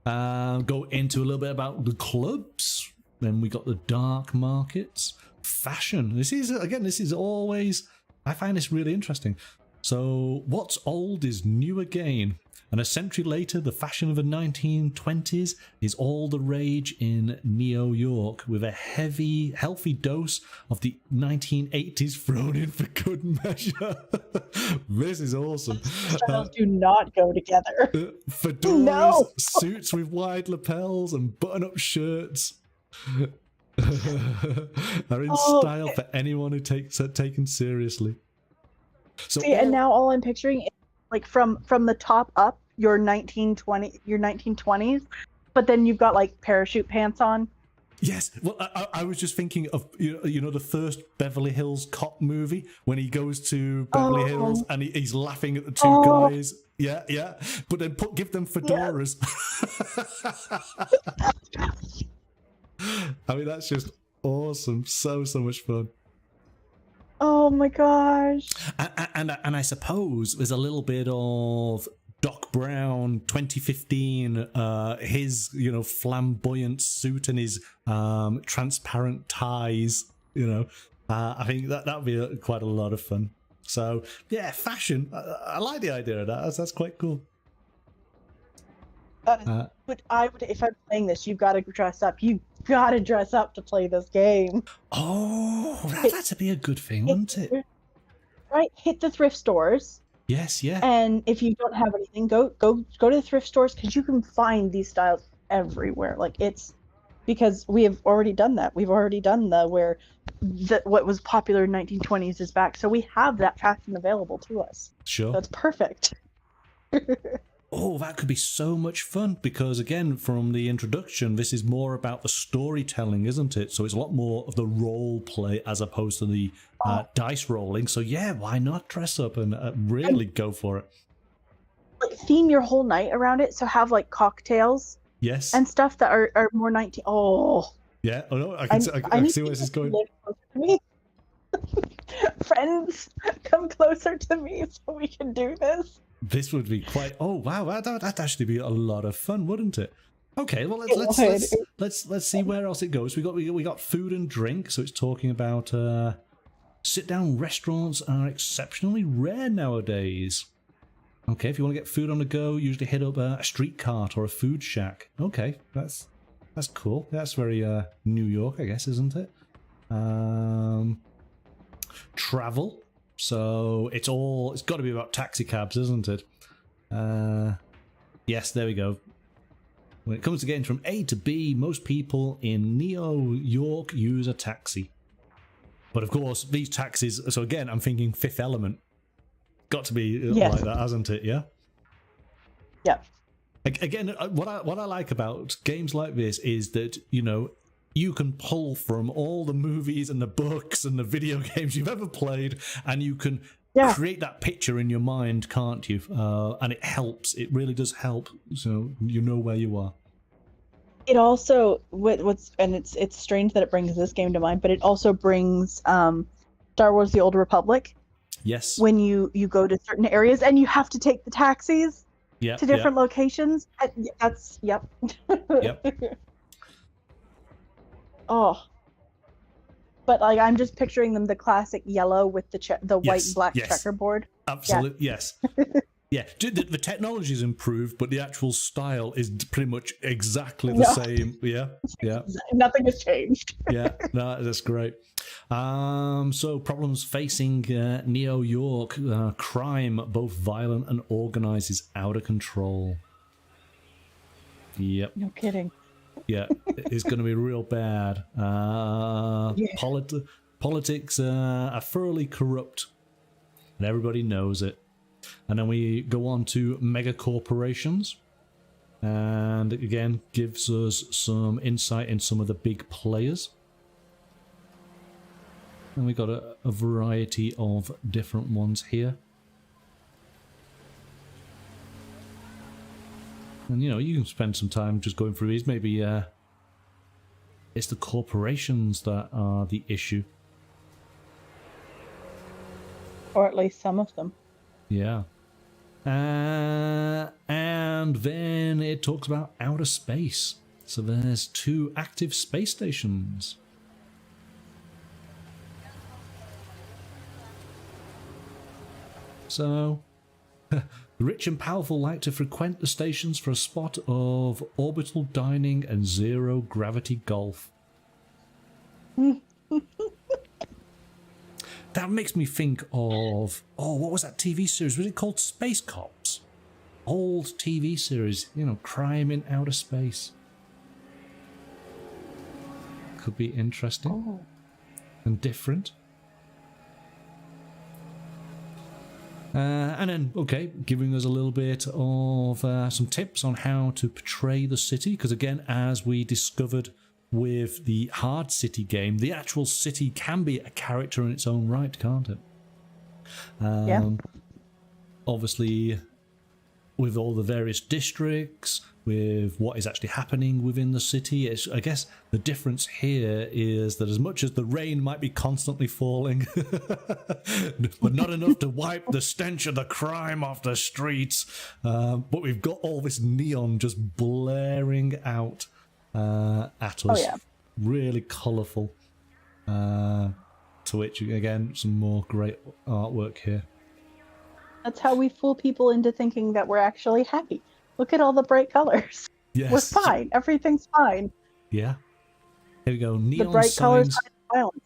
Go into a little bit about the clubs. Then we got the dark markets. Fashion. This is always, I find this really interesting. So what's old is new again, and a century later the fashion of the 1920s is all the rage in New York, with a healthy dose of the 1980s thrown in for good measure. This is awesome. Styles do not go together. Fedoras, suits with wide lapels and button-up shirts are in style for anyone who takes it taken seriously. So and now all I'm picturing is like from the top up, your 1920s, but then you've got like parachute pants on. Yes, well, I was just thinking of you know the first Beverly Hills Cop movie when he goes to Beverly Hills and he's laughing at the two guys. Yeah, but then give them fedoras. Yeah. I mean, that's just awesome. So much fun. Oh my gosh. And I suppose there's a little bit of Doc Brown 2015, his flamboyant suit and his transparent ties. I think that'd be quite a lot of fun. So yeah, fashion. I like the idea of that. That's quite cool. But I would, if I'm playing this, you've got to dress up. You gotta dress up to play this game. Oh, that'd be a good thing, wouldn't it? Right, hit the thrift stores. Yes, yeah. And if you don't have anything, go to the thrift stores, because you can find these styles everywhere. Like, it's because we have already done that. We've already done what was popular in 1920s is back. So we have that fashion available to us. Sure. That's perfect. Oh, that could be so much fun, because again, from the introduction, this is more about the storytelling, isn't it? So it's a lot more of the role play as opposed to the dice rolling. So yeah, why not dress up and really go for it? Like, theme your whole night around it. So have like cocktails, yes, and stuff that are more 19. Oh yeah. Oh no, I can see where this is going. Friends, come closer to me so we can do this. This would be quite. Oh wow, that'd actually be a lot of fun, wouldn't it? Okay, well let's see where else it goes. We got food and drink, so it's talking about sit-down restaurants are exceptionally rare nowadays. Okay, if you want to get food on the go, usually hit up a street cart or a food shack. Okay, that's cool. That's very New York, I guess, isn't it? Travel. So it's got to be about taxi cabs, isn't it? Yes, there we go. When it comes to getting from A to B, most people in New York use a taxi. But of course, these taxis, so again, I'm thinking Fifth Element. Got to be like that, hasn't it? Yeah? Yeah. Again, what I like about games like this is that, you know, you can pull from all the movies and the books and the video games you've ever played, and you can create that picture in your mind, can't you? And it helps. It really does help. So you know where you are. It also it's strange that it brings this game to mind, but it also brings Star Wars: The Old Republic. Yes. When you go to certain areas and you have to take the taxis to different locations. That's Yep. Oh, but like, I'm just picturing them the classic yellow with the white and black checkerboard. Absolutely, yes. Yeah, the technology's improved, but the actual style is pretty much exactly the same. Yeah. Nothing has changed. Yeah, no, that's great. So problems facing New York, crime, both violent and organized, is out of control. Yep. No kidding. Yeah, it's going to be real bad. Politics are thoroughly corrupt, and everybody knows it. And then we go on to mega corporations, and again gives us some insight in some of the big players. And we got a variety of different ones here. And you know, you can spend some time just going through these. Maybe it's the corporations that are the issue. Or at least some of them. Yeah. And then it talks about outer space. So there's 2 active space stations. So, the rich and powerful like to frequent the stations for a spot of orbital dining and zero gravity golf. That makes me think of, what was that TV series? Was it called Space Cops? Old TV series, you know, crime in outer space. Could be interesting and different. And then, okay, giving us a little bit of some tips on how to portray the city, because again, as we discovered with the Hard City game, the actual city can be a character in its own right, can't it? Obviously, with all the various districts, with what is actually happening within the city, I guess the difference here is that as much as the rain might be constantly falling, but not enough to wipe the stench of the crime off the streets, but we've got all this neon just blaring out at us. Really colourful. To which, again, some more great artwork here. That's how we fool people into thinking that we're actually happy. Look at all the bright colors. Yes. We're fine. Everything's fine. Yeah. Here we go. The Neon bright colors signs. hide violence.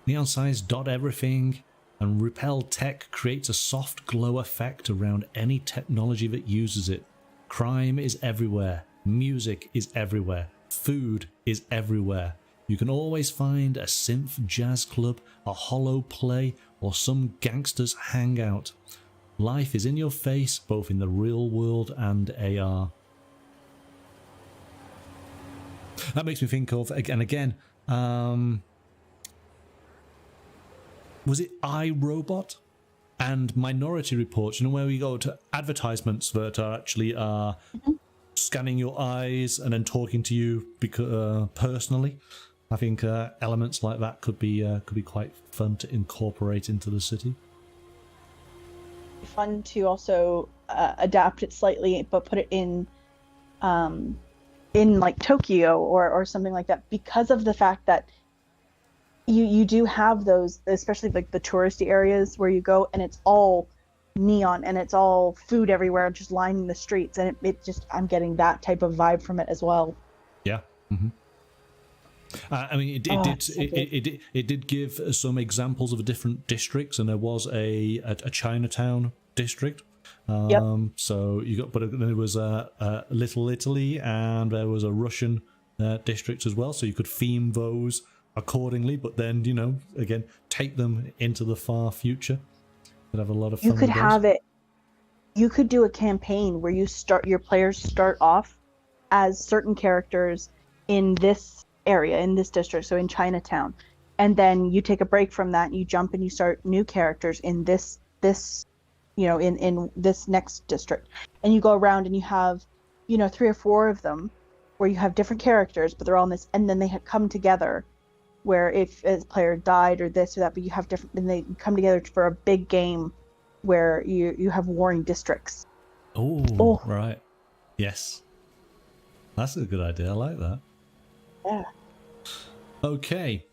Neon signs dot everything, and Repel Tech creates a soft glow effect around any technology that uses it. Crime is everywhere. Music is everywhere. Food is everywhere. You can always find a synth jazz club, a hollow play, or some gangster's hangout. Life is in your face, both in the real world and AR. That makes me think of, again, was it iRobot and Minority Report? You know, where we go to advertisements that are actually scanning your eyes and then talking to you personally. I think elements like that could be quite fun to incorporate into the city. Fun to also adapt it slightly, but put it in like Tokyo or something like that, because of the fact that you do have those, especially like the touristy areas where you go and it's all neon and it's all food everywhere just lining the streets, and it just, I'm getting that type of vibe from it as well. Yeah. Mm-hmm. I mean, it did give some examples of the different districts, and there was a Chinatown district. Yep. So you got, but there was a Little Italy, and there was a Russian district as well. So you could theme those accordingly, but then, you know, again, take them into the far future. Could have a lot of fun. You could have it. You could do a campaign where your players start off as certain characters in this area, in this district, so in Chinatown, and then you take a break from that and you jump and you start new characters in this you know, in this next district, and you go around and you have, you know, 3 or 4 of them where you have different characters, but they're all in this, and then they come together where if a player died or this or that, but you have different, and they come together for a big game where you have warring districts. Oh, right. Yes, that's a good idea. I like that. Yeah. Okay,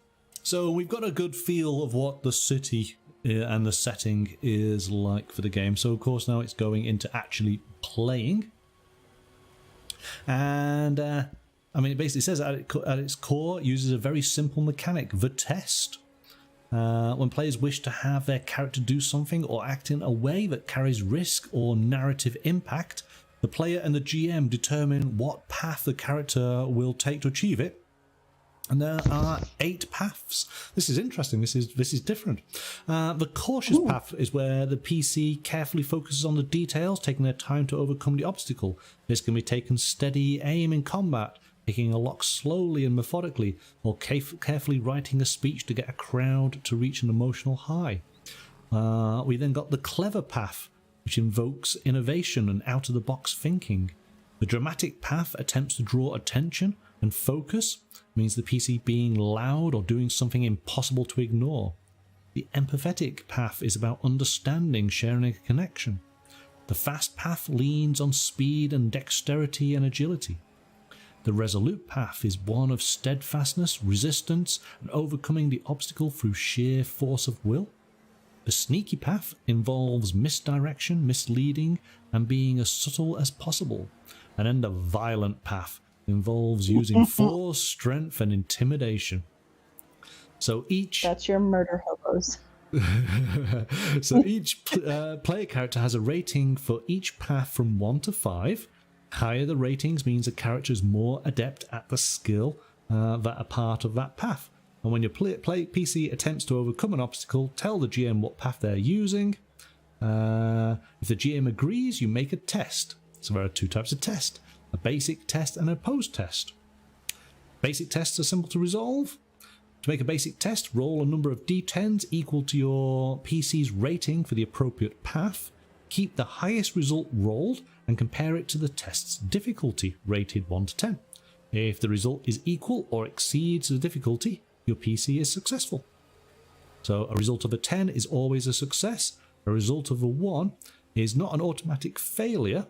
so we've got a good feel of what the city and the setting is like for the game. So of course now it's going into actually playing. And I mean, it basically says at its core, it uses a very simple mechanic, the test. When players wish to have their character do something or act in a way that carries risk or narrative impact, the player and the GM determine what path the character will take to achieve it. And there are 8 paths. This is interesting. This is different. The cautious path is where the PC carefully focuses on the details, taking their time to overcome the obstacle. This can be taken steady aim in combat, picking a lock slowly and methodically, or carefully writing a speech to get a crowd to reach an emotional high. We then got the clever path, which invokes innovation and out-of-the-box thinking. The dramatic path attempts to draw attention and focus, means the PC being loud or doing something impossible to ignore. The empathetic path is about understanding, sharing a connection. The fast path leans on speed and dexterity and agility. The resolute path is one of steadfastness, resistance, and overcoming the obstacle through sheer force of will. The sneaky path involves misdirection, misleading, and being as subtle as possible. And then the violent path involves using force, strength, and intimidation. So each... That's your murder hobos. So each player character has a rating for each path from 1 to 5. Higher the ratings means a character is more adept at the skill that are part of that path. And when your PC attempts to overcome an obstacle, tell the GM what path they're using. If the GM agrees, you make a test. So there are 2 types of test: a basic test and a post test. Basic tests are simple to resolve. To make a basic test, roll a number of d10s equal to your PC's rating for the appropriate path. Keep the highest result rolled and compare it to the test's difficulty, rated 1 to 10. If the result is equal or exceeds the difficulty, your PC is successful. So a result of a 10 is always a success. A result of a 1 is not an automatic failure,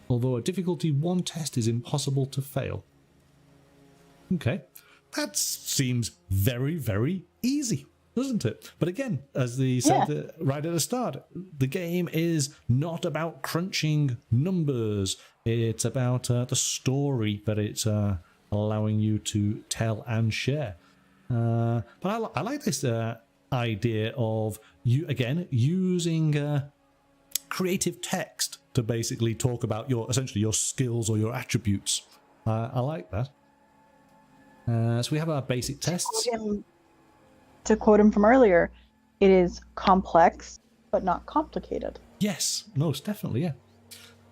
although a difficulty 1 test is impossible to fail. Okay, that seems very, very easy, doesn't it? But again, as they said right at the start, the game is not about crunching numbers. It's about the story that it's allowing you to tell and share. But I like this idea of you again using creative text to basically talk about essentially your skills or your attributes. I like that. So we have our basic tests. To quote him from earlier, it is complex but not complicated. Yes, most definitely, yeah.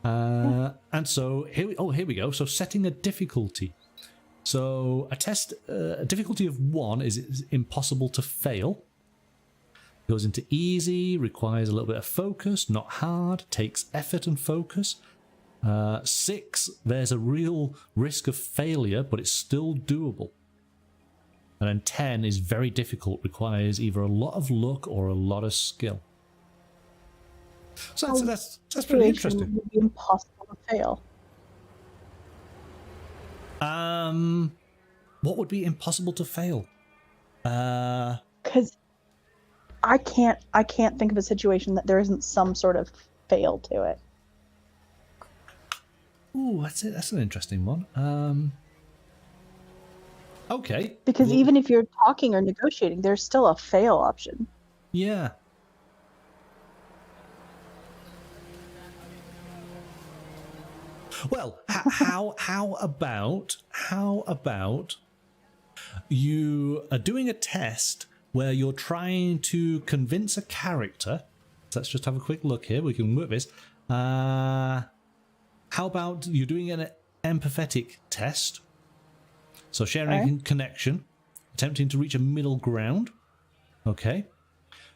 And so here we go. So setting a difficulty. So a test, a difficulty of 1 is impossible to fail. Goes into easy, requires a little bit of focus, not hard, takes effort and focus. 6, there's a real risk of failure, but it's still doable. And then 10 is very difficult, requires either a lot of luck or a lot of skill. So that's pretty interesting. It would be impossible to fail. What would be impossible to fail? Because I can't think of a situation that there isn't some sort of fail to it. Ooh, that's it. That's an interesting one. Okay. Because even if you're talking or negotiating, there's still a fail option. Yeah. Well, how about you are doing a test where you're trying to convince a character. Let's just have a quick look here. We can work this. How about you doing an empathetic test? So sharing connection, attempting to reach a middle ground. Okay.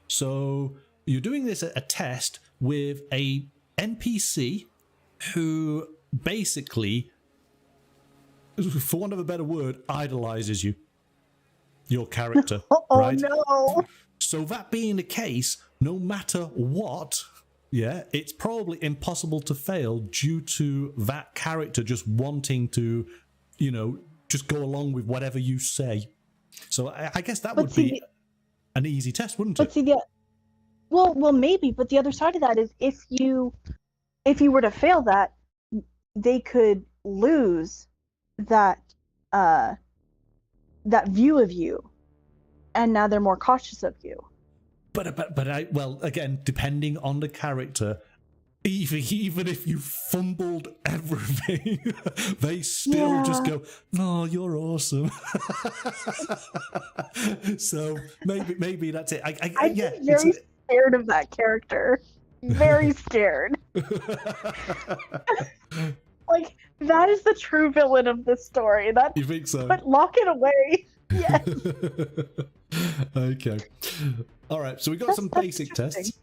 So you're doing this a test with a NPC who basically, for want of a better word, idolizes you, your character. Right? No. So that being the case, no matter what, yeah, it's probably impossible to fail due to that character just wanting to, just go along with whatever you say. So I guess that would be an easy test, wouldn't it? Well, maybe. But the other side of that is if you were to fail that, they could lose that view of you, and now they're more cautious of you. But again, depending on the character, even if you fumbled everything, they still just go, "Oh, you're awesome." So maybe that's it. I'm very scared of that character. Very scared. Like, that is the true villain of this story. You think so? But lock it away. Yes. Okay. All right. So we got some basic tests.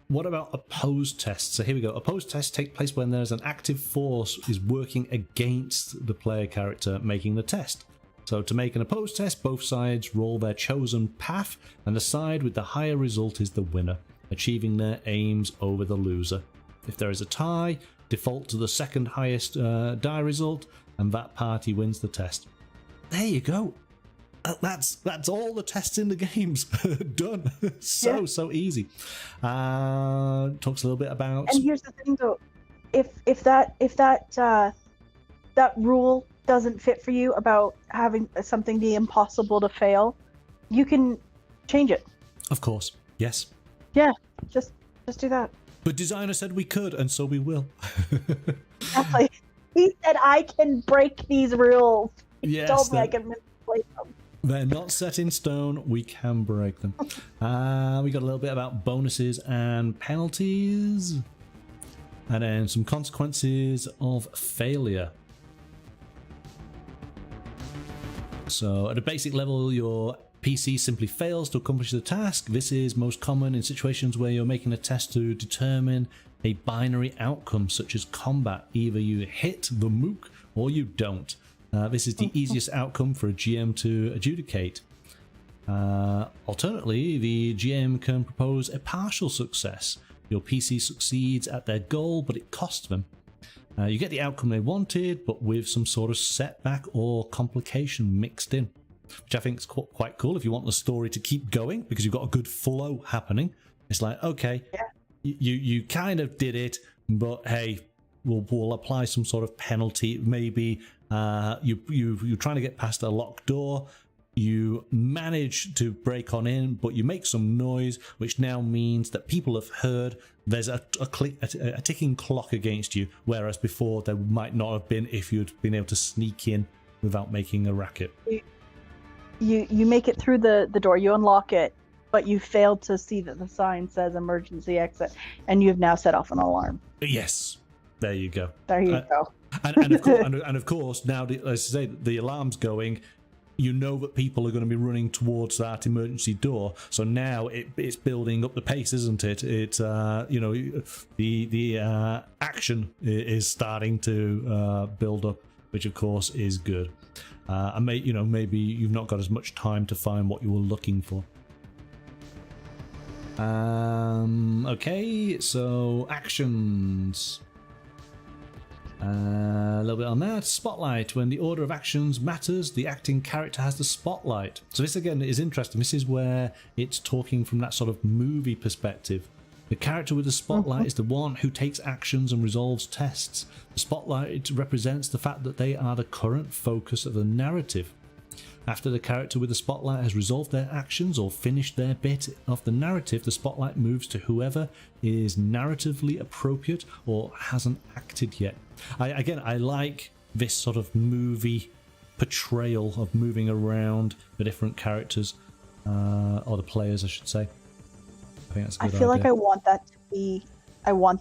What about opposed tests? So here we go. Opposed tests take place when there's an active force is working against the player character making the test. So to make an opposed test, both sides roll their chosen path, and the side with the higher result is the winner, achieving their aims over the loser. If there is a tie, default to the second highest die result, and that party wins the test. There you go. That's all the tests in the games done. So easy. Talks a little bit about. And here's the thing, though, if that rule doesn't fit for you about having something be impossible to fail, you can change it. Of course, yes. Yeah, just do that. But designer said we could, and so we will. Exactly. He said I can break these rules. He told me I can manipulate them. They're not set in stone. We can break them. We got a little bit about bonuses and penalties, and then some consequences of failure. So at a basic level, your PC simply fails to accomplish the task. This is most common in situations where you're making a test to determine a binary outcome, such as combat. Either you hit the mook or you don't. This is the easiest outcome for a GM to adjudicate. Alternately, the GM can propose a partial success. Your PC succeeds at their goal, but it costs them. You get the outcome they wanted, but with some sort of setback or complication mixed in, which I think is quite cool if you want the story to keep going, because you've got a good flow happening. It's like, okay, you kind of did it, but hey, will apply some sort of penalty. Maybe you're trying to get past a locked door. You manage to break on in, but you make some noise, which now means that people have heard there's a ticking clock against you, whereas before there might not have been if you'd been able to sneak in without making a racket. You make it through the door, you unlock it, but you failed to see that the sign says emergency exit, and you have now set off an alarm. Yes, there you go. There you go. And of course, now, as I say, the alarm's going. You know that people are going to be running towards that emergency door, so now it's building up the pace, isn't it? It's the action is starting to build up, which of course is good. And maybe you've not got as much time to find what you were looking for. Okay, so actions. A little bit on that. Spotlight. When the order of actions matters, the acting character has the spotlight. So this again is interesting. This is where it's talking from that sort of movie perspective. The character with the spotlight is the one who takes actions and resolves tests. The spotlight represents the fact that they are the current focus of the narrative. After the character with the spotlight has resolved their actions or finished their bit of the narrative, the spotlight moves to whoever is narratively appropriate or hasn't acted yet. I like this sort of movie portrayal of moving around the different characters, or the players, I should say. I think that's a good idea. feel like I want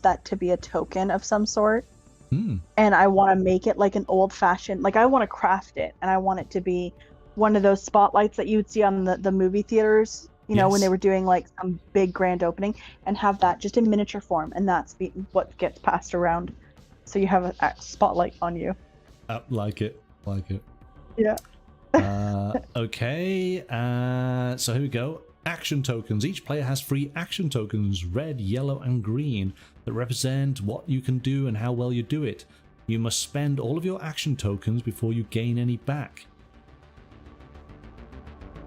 that to be a token of some sort. And I want to make it like an old-fashioned, like I want to craft it, and I want it to be one of those spotlights that you would see on the movie theaters, when they were doing like some big grand opening, and have that just in miniature form, and that's what gets passed around, so you have a spotlight on you. Like it. Yeah. Okay, so here we go. Action tokens. Each player has 3 action tokens, red, yellow and green, that represent what you can do and how well you do it. You must spend all of your action tokens before you gain any back.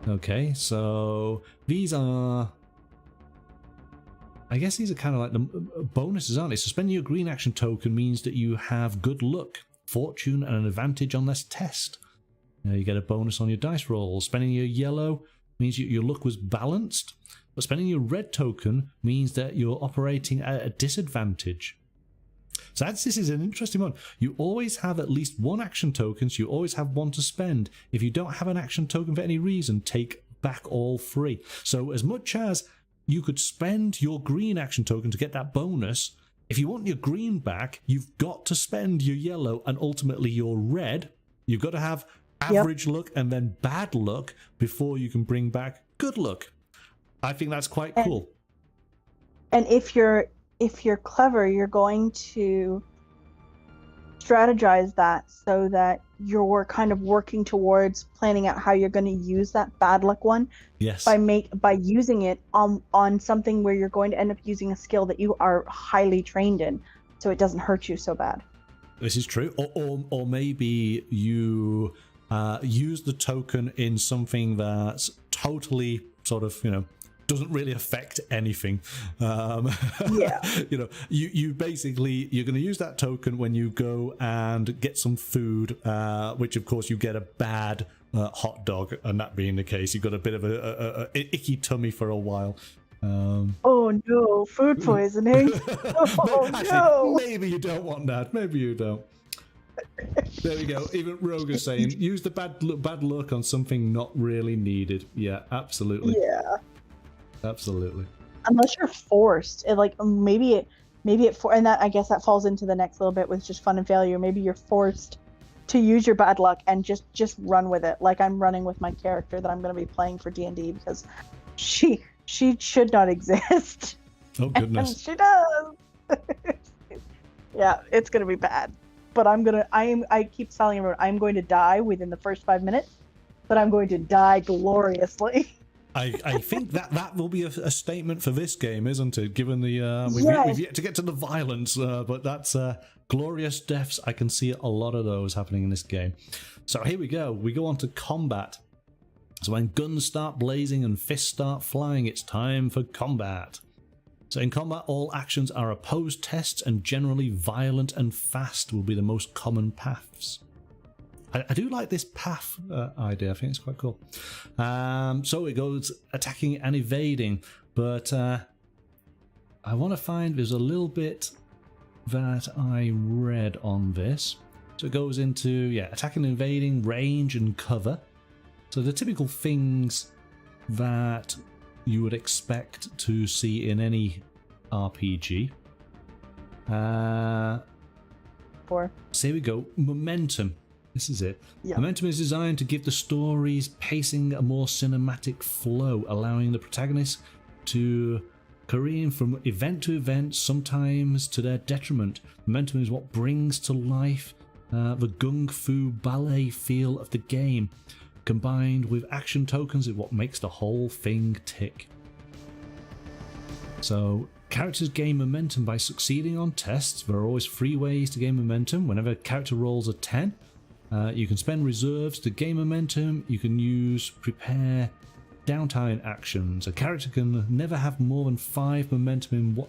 Okay, so these are... I guess these are kind of like the bonuses, aren't they? So spending your green action token means that you have good luck, fortune and an advantage on this test. You get a bonus on your dice roll. Spending your yellow means your luck was balanced, but spending your red token means that you're operating at a disadvantage. So this is an interesting one. You always have at least 1 action token, so you always have 1 to spend. If you don't have an action token for any reason, take back all 3. So as much as you could spend your green action token to get that bonus, if you want your green back, you've got to spend your yellow and ultimately your red. You've got to have average luck and then bad luck before you can bring back good luck. I think that's quite cool. And if you're clever, you're going to strategize that so that you're kind of working towards planning out how you're going to use that bad luck one. Yes. By using it on something where you're going to end up using a skill that you are highly trained in, so it doesn't hurt you so bad. This is true. Or maybe you use the token in something that's totally sort of, doesn't really affect anything. You basically, you're going to use that token when you go and get some food, which of course you get a bad hot dog, and that being the case, you've got a bit of a icky tummy for a while. Oh no, food poisoning. Actually, maybe you don't want that. Maybe you don't. There we go. Even Rogue is saying, use the bad luck on something not really needed. Yeah, absolutely. Yeah. Absolutely. Unless you're forced, and that I guess that falls into the next little bit with just fun and failure. Maybe you're forced to use your bad luck and just run with it. Like I'm running with my character that I'm going to be playing for D&D because she should not exist. Oh goodness. And she does. Yeah, it's going to be bad. But I keep telling everyone I'm going to die within the first 5 minutes, but I'm going to die gloriously. I think that will be a statement for this game, isn't it? Given the we've yet to get to the violence, but that's glorious deaths. I can see a lot of those happening in this game. So here we go. We go on to combat. So when guns start blazing and fists start flying, it's time for combat. So in combat, all actions are opposed tests, and generally violent and fast will be the most common paths. I do like this path idea. I think it's quite cool. So it goes attacking and evading, but I want to find, there's a little bit that I read on this. So it goes into, yeah, attacking and evading, range and cover. So the typical things that you would expect to see in any RPG. So here we go. Momentum. This is it. Yeah. Momentum is designed to give the story's pacing a more cinematic flow, allowing the protagonist to careen from event to event, sometimes to their detriment. Momentum is what brings to life the gung fu ballet feel of the game, combined with action tokens, is what makes the whole thing tick. So characters gain momentum by succeeding on tests. There are always 3 ways to gain momentum. Whenever a character rolls a 10, you can spend reserves to gain momentum. You can use prepare downtime actions. A character can never have more than 5 momentum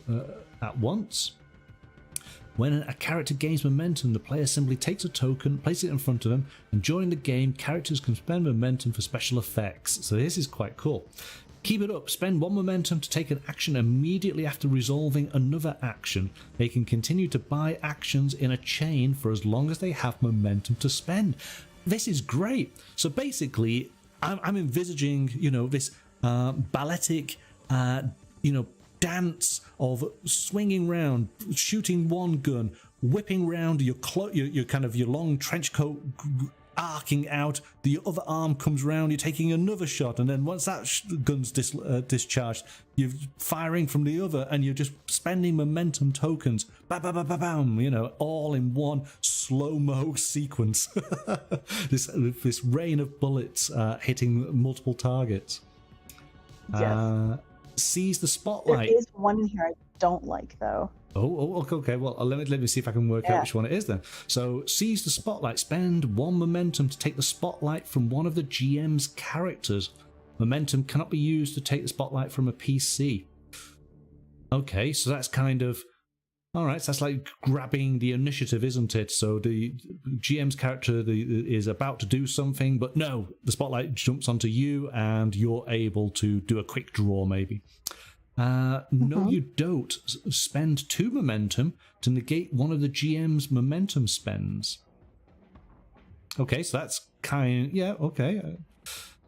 at once. When a character gains momentum, the player simply takes a token, places it in front of them, and during the game, characters can spend momentum for special effects. So this is quite cool. Keep it up. Spend 1 momentum to take an action immediately after resolving another action. They can continue to buy actions in a chain for as long as they have momentum to spend. This is great. So basically, I'm envisaging, you know, this balletic, you know, dance of swinging round, shooting one gun, whipping round your kind of your long trench coat arcing out, the other arm comes round, you're taking another shot, and then once that gun's discharged, you're firing from the other, and you're just spending momentum tokens, bam, bam, bam, bam, bam, you know, all in one slow-mo sequence. this rain of bullets hitting multiple targets. Yes. Seize the spotlight. There is one in here I don't like, though. Okay. Well, let me see if I can work out which one it is then. So, seize the spotlight. Spend 1 momentum to take the spotlight from one of the GM's characters. Momentum cannot be used to take the spotlight from a PC. Okay, so that's kind of... Alright, so that's like grabbing the initiative, isn't it? So the GM's character is about to do something, but no, the spotlight jumps onto you and you're able to do a quick draw maybe. No, you don't. Spend 2 momentum to negate one of the GM's momentum spends. Okay, so that's kind... Yeah, okay.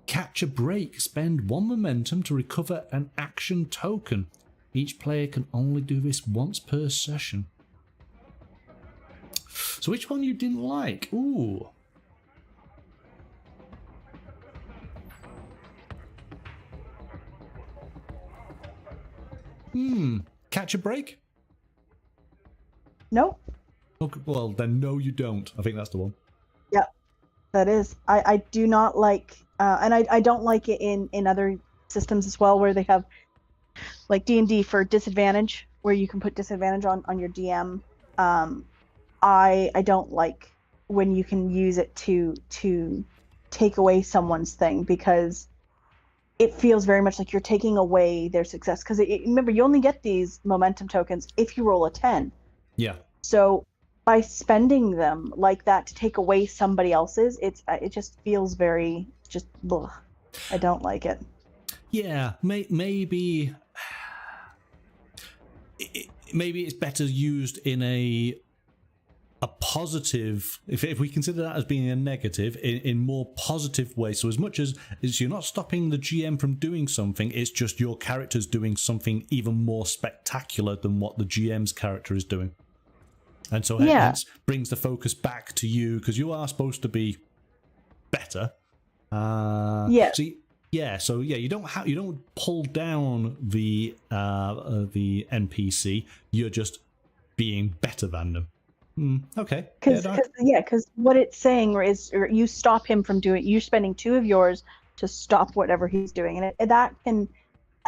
Catch a break. Spend 1 momentum to recover an action token. Each player can only do this once per session. So which one you didn't like? Ooh. Catch a break? No. Okay, well, then no, you don't. I think that's the one. Yeah, that is. I do not like, and I don't like it in other systems as well, where they have, like D&D for disadvantage, where you can put disadvantage on your DM. I don't like when you can use it to take away someone's thing, because it feels very much like you're taking away their success. Because remember, you only get these momentum tokens if you roll a 10. Yeah. So by spending them like that to take away somebody else's, it just feels very just. Ugh. I don't like it. Yeah, maybe it's better used in a positive, if we consider that as being a negative, in more positive way. So as much as you're not stopping the GM from doing something, it's just your character's doing something even more spectacular than what the GM's character is doing. And so hence brings the focus back to you, because you are supposed to be better. So you don't pull down the NPC. You're just being better than them. Okay. Because what it's saying is you stop him from doing. You're spending 2 of yours to stop whatever he's doing, and that can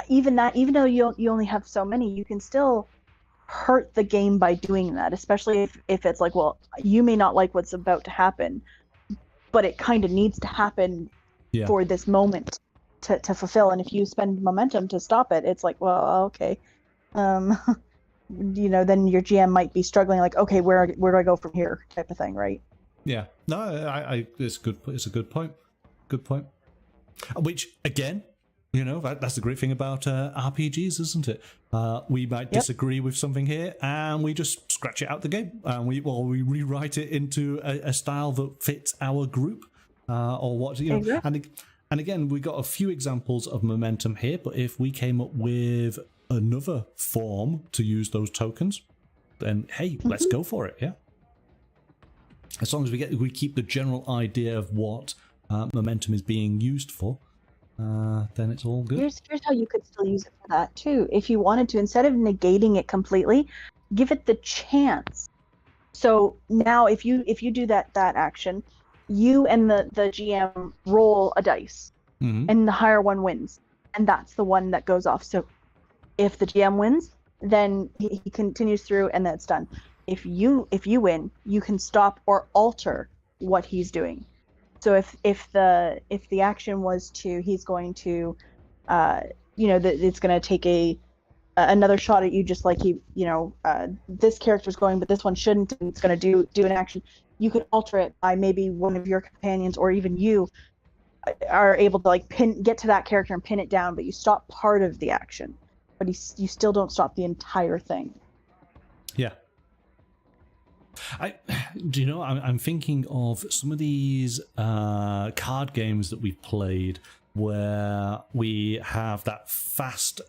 even though you only have so many, you can still hurt the game by doing that. Especially if it's like, well, you may not like what's about to happen, but it kind of needs to happen for this moment to fulfill. And if you spend momentum to stop it, it's like, well, okay. um, then your GM might be struggling, like, okay, where do I go from here, type of thing, right? Yeah. No, I it's good. It's a good point. Good point. Which again, that's the great thing about RPGs, isn't it? We might disagree with something here, and we just scratch it out the game, and we rewrite it into a style that fits our group, or what Exactly. And again, we got a few examples of momentum here, but if we came up with another form to use those tokens, then hey, let's go for it. Yeah. As long as we keep the general idea of what momentum is being used for, then it's all good. Here's how you could still use it for that too. If you wanted to, instead of negating it completely, give it the chance. So now if you do that action, you and the GM roll a dice, and the higher one wins, and that's the one that goes off. So if the GM wins, then he continues through, and then it's done. If you win, you can stop or alter what he's doing. So if the action was he's going to, it's going to take another shot at you, just like this character's going, but this one shouldn't, and it's going to do an action. You could alter it by maybe one of your companions or even you are able to get to that character and pin it down, but you stop part of the action, but you still don't stop the entire thing. Yeah. I'm thinking of some of these card games that we've played where we have that fast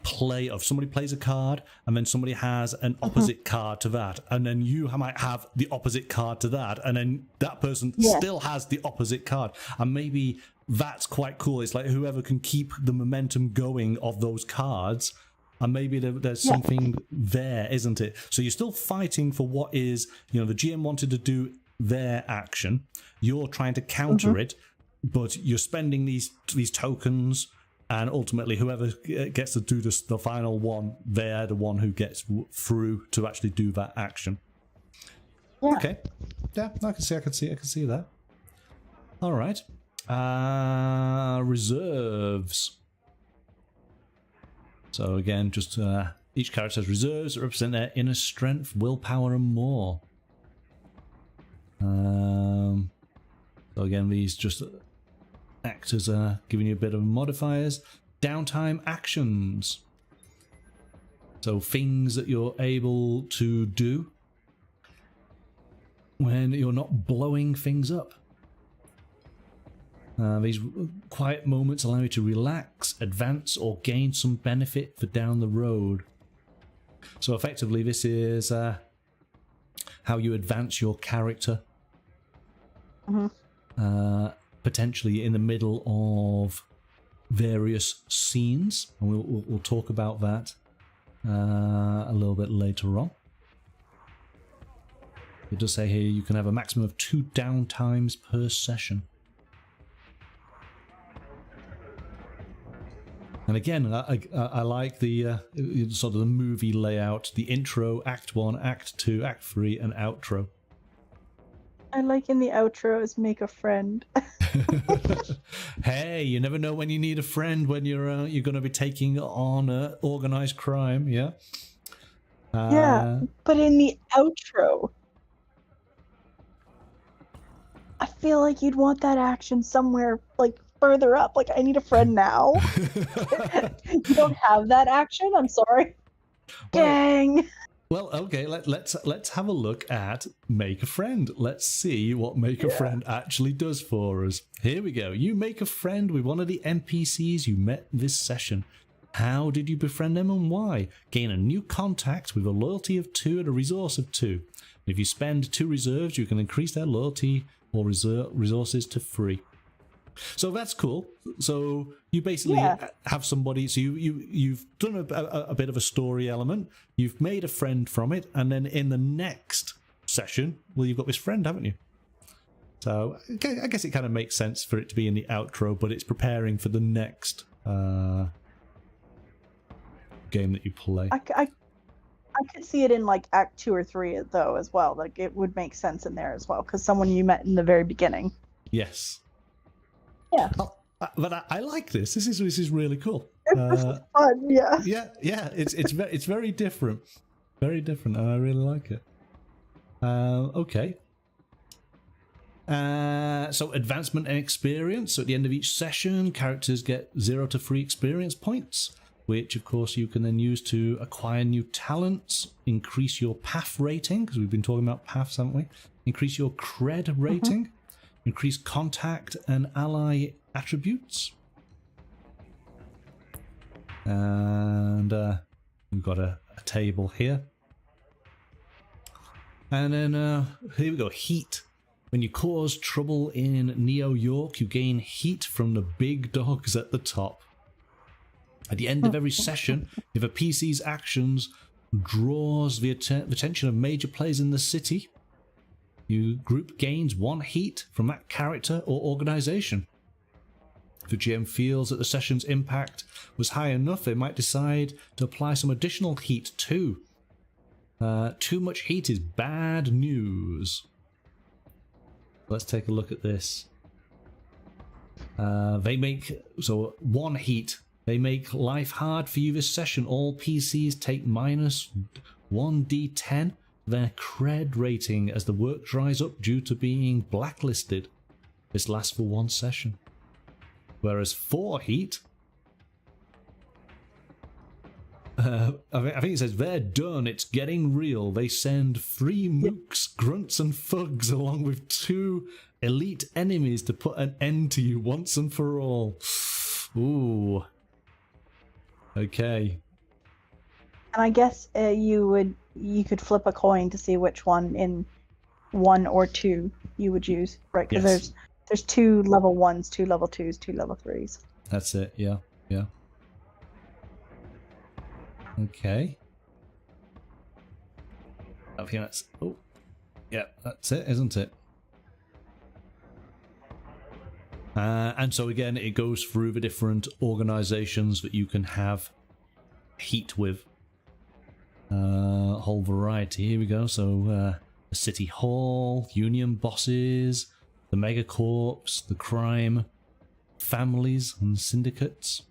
play of somebody plays a card and then somebody has an opposite card to that, and then you might have the opposite card to that, and then that person still has the opposite card, and maybe that's quite cool. It's like whoever can keep the momentum going of those cards. And maybe there's something there, isn't it? So you're still fighting for what is, the GM wanted to do their action. You're trying to counter it, but you're spending these tokens, and ultimately whoever gets to do the final one, they're the one who gets through to actually do that action. Yeah. Okay. Yeah, I can see that. All right. Reserves. So again, just each character has reserves that represent their inner strength, willpower, and more. So again, these just act as giving you a bit of modifiers. Downtime actions. So things that you're able to do when you're not blowing things up. These quiet moments allow you to relax, advance, or gain some benefit for down the road. So effectively, this is how you advance your character. Potentially in the middle of various scenes, and we'll talk about that a little bit later on. It does say here you can have a maximum of 2 downtimes per session. And again, I like the sort of the movie layout, the intro, Act 1, Act 2, Act 3, and outro. I like in the outro is make a friend. Hey, you never know when you need a friend when you're going to be taking on organized crime, yeah? Yeah, but in the outro, I feel like you'd want that action somewhere further up. I need a friend now. You don't have that action? I'm sorry. Dang. Well, okay, let's have a look at Make a Friend. Let's see what Make a Friend actually does for us. Here we go. You make a friend with one of the NPCs you met this session. How did you befriend them and why? Gain a new contact with a loyalty of 2 and a resource of 2. If you spend 2 reserves, you can increase their loyalty or resources to 3. So that's cool. So you basically have somebody. So you've done a bit of a story element. You've made a friend from it, and then in the next session, well, you've got this friend, haven't you? So I guess it kind of makes sense for it to be in the outro, but it's preparing for the next game that you play. I could see it in Act 2 or 3 though as well. It would make sense in there as well because someone you met in the very beginning. Yes. Yeah. But I like this. This is really cool. Fun, yeah. Yeah. It's very different, and I really like it. Okay. So advancement and experience. So at the end of each session, characters get 0 to 3 experience points, which of course you can then use to acquire new talents, increase your path rating, because we've been talking about paths, haven't we? Increase your cred rating, increase contact and ally attributes. And we've got a table here. And then here we go, heat. When you cause trouble in Neo York, you gain heat from the big dogs at the top. At the end of every session, if a PC's actions draws the attention of major players in the city, your group gains 1 heat from that character or organization. If the GM feels that the session's impact was high enough, they might decide to apply some additional heat too. Too much heat is bad news. Let's take a look at this. They make, so 1 heat. They make life hard for you this session. All PCs take minus 1d10 their cred rating as the work dries up due to being blacklisted. This lasts for 1 session. Whereas 4 heat, I think it says they're done. It's getting real. They send 3 mooks, grunts, and thugs along with 2 elite enemies to put an end to you once and for all. Ooh. Okay. And I guess you could flip a coin to see which one in 1 or 2 you would use, right? Because there's 2 level 1s, 2 level 2s, 2 level 3s. That's it. Yeah. Okay. I think that's... Oh. Yeah, that's it, isn't it? And so again, it goes through the different organizations that you can have heat with. A whole variety. Here we go. So, the City Hall, Union Bosses, the Megacorps, the Crime Families and Syndicates.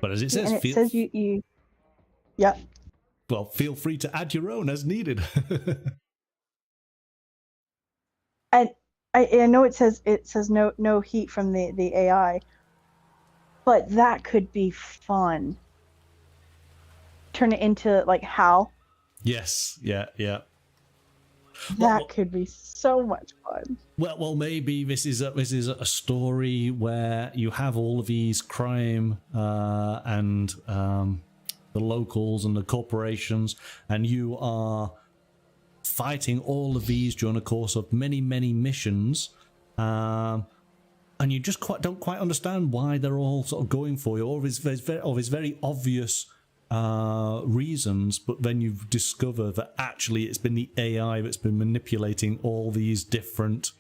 But as it says, and it says you yeah. Well, feel free to add your own as needed. And I know it says no heat from the AI, but that could be fun. Turn it into like HAL. Yes, yeah. That could be so much fun. Well, maybe this is a story where you have all of these crime and the locals and the corporations, and you are fighting all of these during the course of many missions, and you just don't quite understand why they're all sort of going for you, or it's very obvious reasons, but then you discover that actually it's been the AI that's been manipulating all these different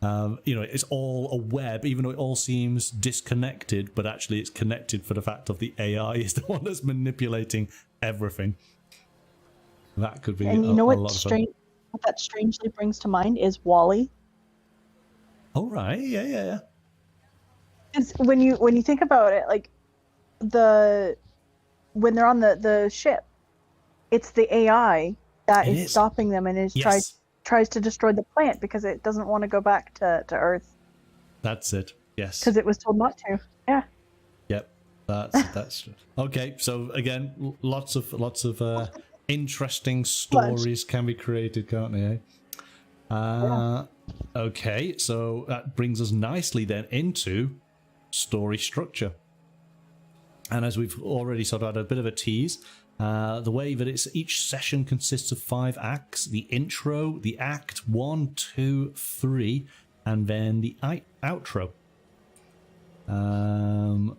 it's all a web, even though it all seems disconnected, but actually it's connected for the fact of the AI is the one that's manipulating everything. That could be and you know what that strangely brings to mind is Wall-E. Oh right, yeah. It's when you think about it, like when they're on the ship, it's the AI that is stopping them and tries to destroy the plant because it doesn't want to go back to Earth. That's it. Yes. Because it was told not to. Yeah. Yep. That's okay. So again, lots of interesting stories can be created, can't they? Okay. So that brings us nicely then into story structure. And as we've already sort of had a bit of a tease, the way that each session consists of 5 acts: the intro, the act 1, 2, 3, and then the outro. And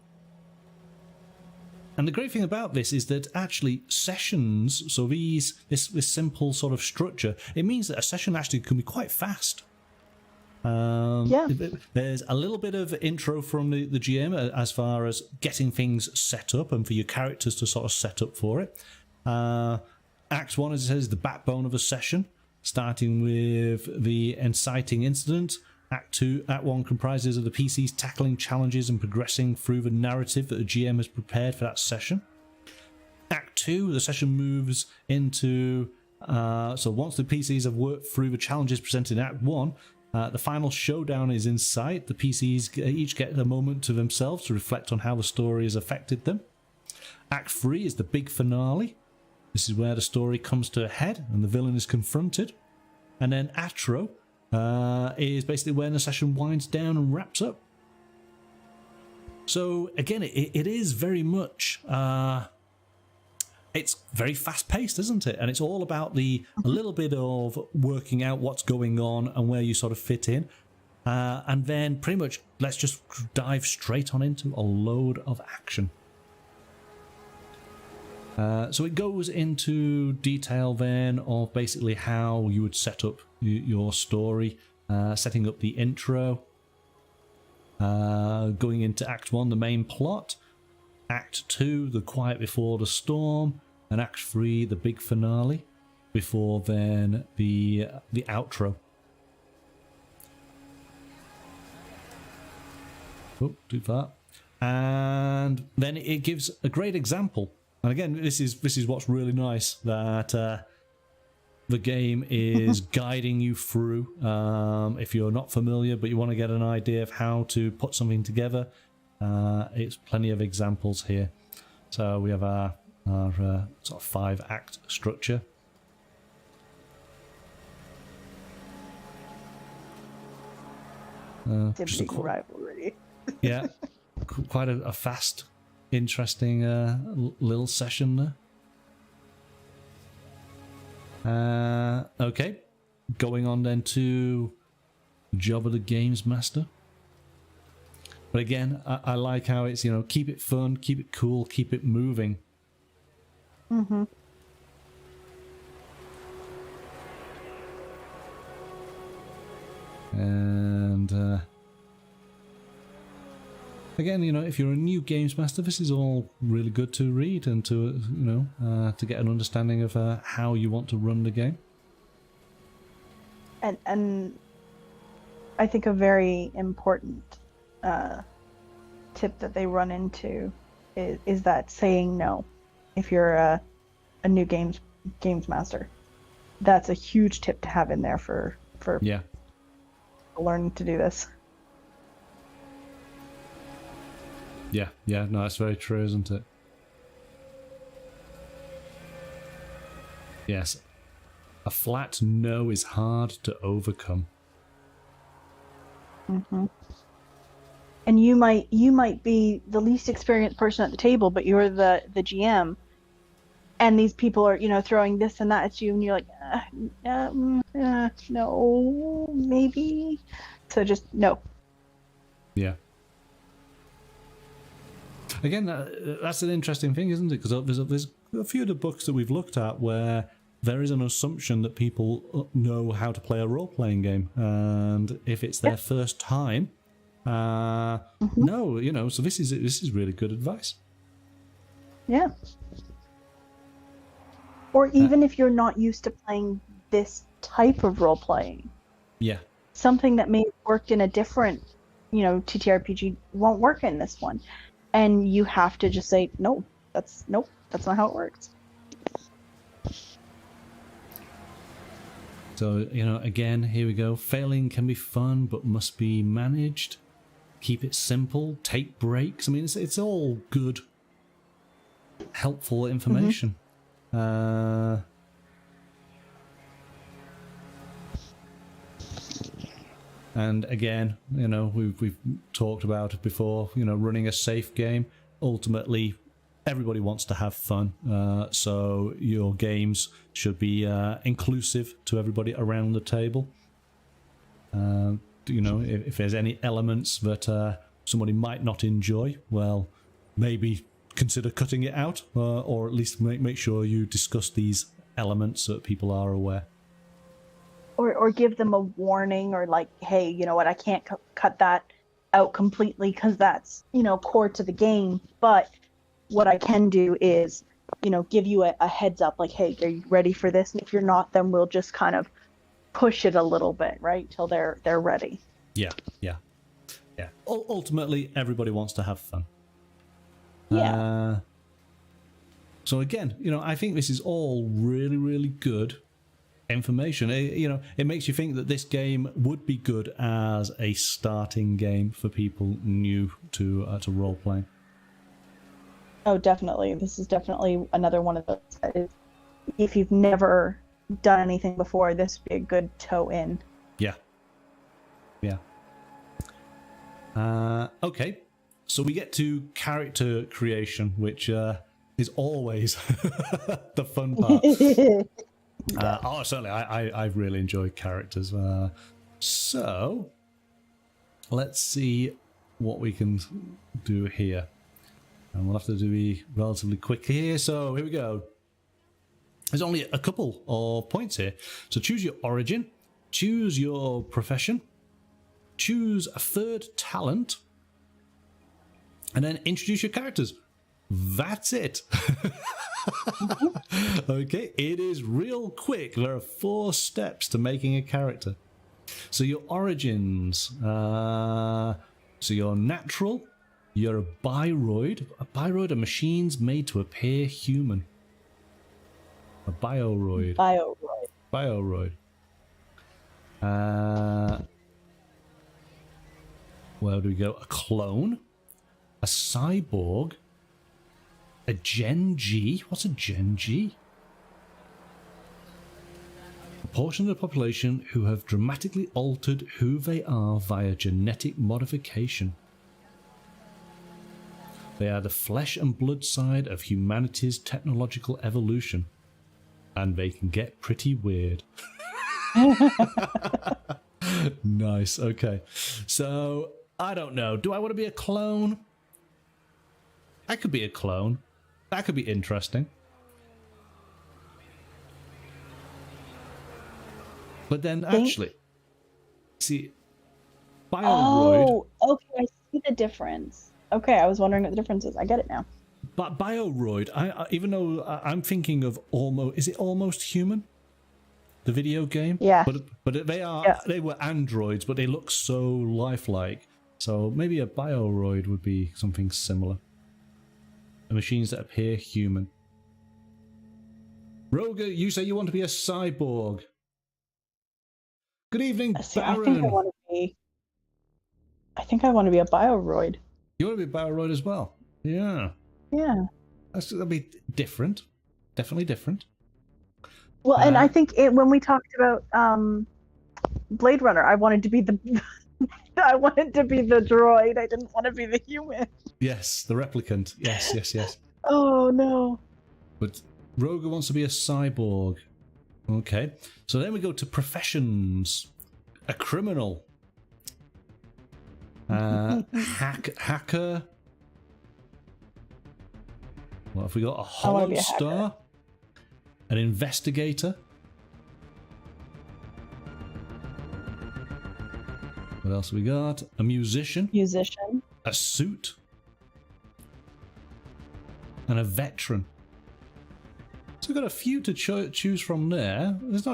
the great thing about this is that actually sessions, so this simple sort of structure, it means that a session actually can be quite fast. There's a little bit of intro from the GM as far as getting things set up and for your characters to sort of set up for it. Act 1, as it says, is the backbone of a session, starting with the inciting incident, Act 1 comprises of the PCs tackling challenges and progressing through the narrative that the GM has prepared for that session. Act 2, the session moves into... so once the PCs have worked through the challenges presented in Act 1, the final showdown is in sight. The PCs each get a moment to themselves to reflect on how the story has affected them. Act 3 is the big finale. This is where the story comes to a head and the villain is confronted. And then Atro is basically when the session winds down and wraps up. So again, it is very much... it's very fast-paced, isn't it? And it's all about a little bit of working out what's going on and where you sort of fit in. And then pretty much let's just dive straight on into a load of action. So it goes into detail then of basically how you would set up your story, setting up the intro, going into Act 1, the main plot, Act 2, the quiet before the storm, and Act 3, the big finale, before then the outro. Oh, too far. And then it gives a great example. And again, this is what's really nice, that the game is guiding you through. If you're not familiar, but you want to get an idea of how to put something together, it's plenty of examples here. So we have our sort of 5-act structure. Just a rivalry. Yeah, quite a fast, interesting little session there. Okay, going on then to the job of the games master. But again, I like how it's, keep it fun, keep it cool, keep it moving. Mm-hmm. And again, if you're a new games master, this is all really good to read and to, to get an understanding of how you want to run the game. And I think a very important tip that they run into is that saying no. If you're a new games master, that's a huge tip to have in there for learning to do this. Yeah, no, that's very true, isn't it? Yes, a flat no is hard to overcome. Mm-hmm. And you might be the least experienced person at the table, but you're the GM, and these people are throwing this and that at you, and you're like, no, maybe. So just no. Yeah. Again, that's an interesting thing, isn't it? Because there's a few of the books that we've looked at where there is an assumption that people know how to play a role-playing game, and if it's their first time, no, So this is really good advice. Yeah. Or even if you're not used to playing this type of role-playing. Yeah. Something that may have worked in a different, TTRPG won't work in this one. And you have to just say, nope, that's not how it works. So, again, here we go. Failing can be fun, but must be managed. Keep it simple. Take breaks. I mean, it's all good, helpful information. Mm-hmm. And again, we've talked about it before, running a safe game. Ultimately, everybody wants to have fun. So your games should be inclusive to everybody around the table. If there's any elements that somebody might not enjoy, well, maybe consider cutting it out, or at least make sure you discuss these elements so that people are aware. Or give them a warning, or like, hey, you know what, I can't cut that out completely because that's, core to the game. But what I can do is, give you a heads up, like, hey, are you ready for this? And if you're not, then we'll just kind of push it a little bit, right, till they're ready. Yeah, yeah, yeah. Ultimately, everybody wants to have fun. Yeah. So again, I think this is all really, really good information. It makes you think that this game would be good as a starting game for people new to role playing. Oh, definitely. This is definitely another one of those that is, if you've never done anything before, this would be a good toe in. Yeah. Yeah. Okay. So we get to character creation, which is always the fun part. Certainly, I really enjoy characters. So let's see what we can do here. And we'll have to do it relatively quickly here. So here we go. There's only a couple of points here. So choose your origin, choose your profession, choose a third talent, and then introduce your characters. That's it. Okay, it is real quick. There are 4 steps to making a character. So your origins. So you're natural. You're a bioroid. A bioroid are machines made to appear human. A bioroid. Bioroid. Where do we go? A clone. A cyborg. A Gen G? What's a Gen G? A portion of the population who have dramatically altered who they are via genetic modification. They are the flesh and blood side of humanity's technological evolution. And they can get pretty weird. Nice, okay. So, I don't know. Do I want to be a clone? I could be a clone. That could be interesting. But then, actually, see, bioroid. Oh, okay, I see the difference. Okay, I was wondering what the difference is. I get it now. But bioroid, even though I'm thinking of almost, is it Almost Human? The video game? Yeah. But they were androids, but they look so lifelike. So maybe a bioroid would be something similar. The machines that appear human. Roger, you say you want to be a cyborg. Good evening, Baron. I think I want to be a bioroid. You want to be a bioroid as well? Yeah. Yeah. That'll be different. Definitely different. Well, and I think when we talked about Blade Runner, I wanted to be the I wanted to be the droid. I didn't want to be the human. Yes, the replicant. Yes, yes, yes. Oh no. But Roger wants to be a cyborg. Okay. So then we go to professions. A criminal. Hacker. What have we got? A hollow star. An investigator. What else have we got? A musician. A suit. And a veteran. So we've got a few to choose from there. It's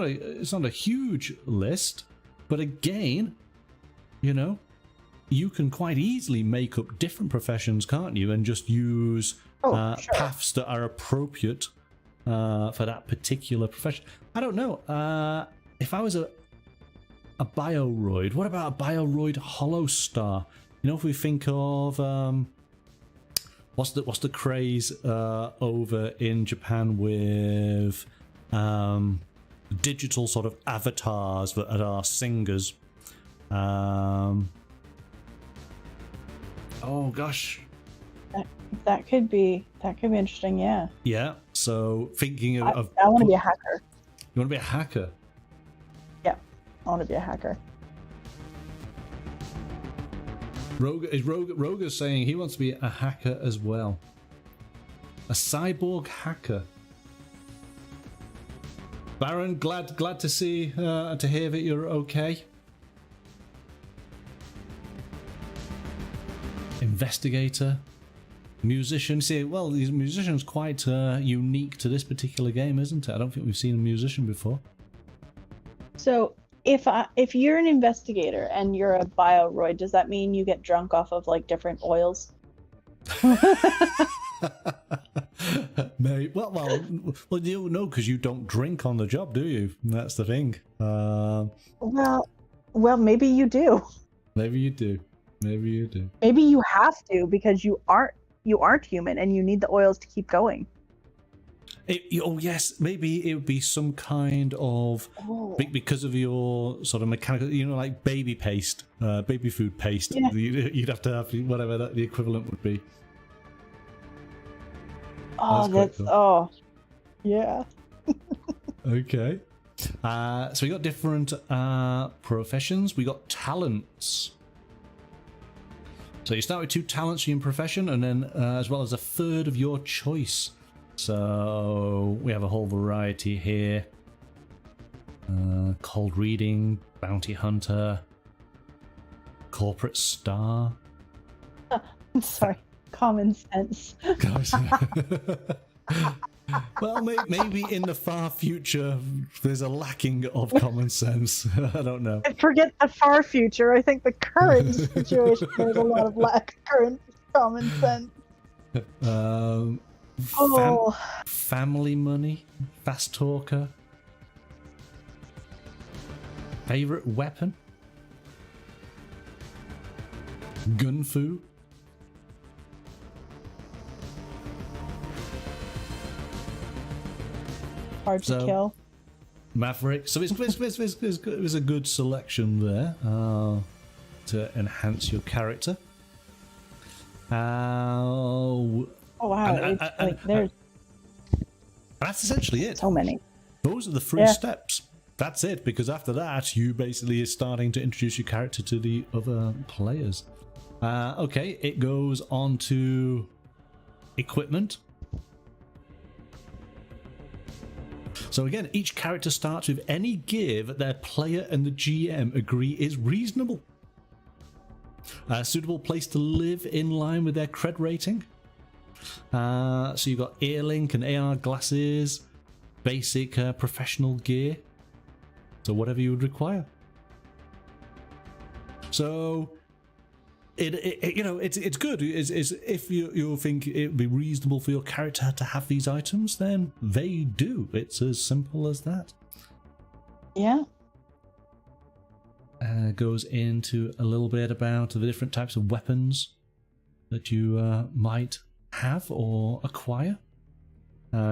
not a huge list, but again, you can quite easily make up different professions, can't you? And just use sure. Paths that are appropriate for that particular profession. I don't know. If I was a bioroid, what about a bioroid hollow star? If we think of what's the craze over in Japan with digital sort of avatars that are singers. Oh gosh. That could be interesting, yeah. Yeah. So thinking of I want to be a hacker. You want to be a hacker? Yeah, I want to be a hacker. Roger's saying he wants to be a hacker as well. A cyborg hacker. Baron, glad to see to hear that you're okay. Investigator. Musician. See, well, these musicians quite unique to this particular game, isn't it? I don't think we've seen a musician before. So if you're an investigator and you're a bioroid, does that mean you get drunk off of like different oils? Mate, well, you know, because you don't drink on the job, do you? That's the thing. Well, maybe you do. Maybe you do. Maybe you do. Maybe you have to because you aren't human and you need the oils to keep going. Oh yes, maybe it would be some kind of because of your sort of mechanical, you know, like baby paste, baby food paste. Yeah. You'd have to have whatever the equivalent would be. Oh, that's cool. Oh, yeah. Okay. So we got different professions. We got talents. So you start with 2 talents for your profession, and then as well as a third of your choice. So we have a whole variety here. Cold reading, bounty hunter, corporate star. Sorry, common sense. Well, maybe in the far future there's a lacking of common sense. I don't know. Forget the far future. I think the current situation there's a lot of current common sense. Family money, fast talker, favorite weapon, gun fu. Hard to kill. Maverick. So it's a good selection there to enhance your character. Oh wow! There's that's essentially it. So many. Those are the 3 steps. That's it. Because after that, you basically is starting to introduce your character to the other players. Okay, it goes on to equipment. So again, each character starts with any gear that their player and the GM agree is reasonable. A suitable place to live in line with their cred rating. So you've got earlink and AR glasses, basic professional gear. So whatever you would require. So it's good. It's if you think it would be reasonable for your character to have these items, then they do. It's as simple as that. Yeah. Goes into a little bit about the different types of weapons that you might have or acquire.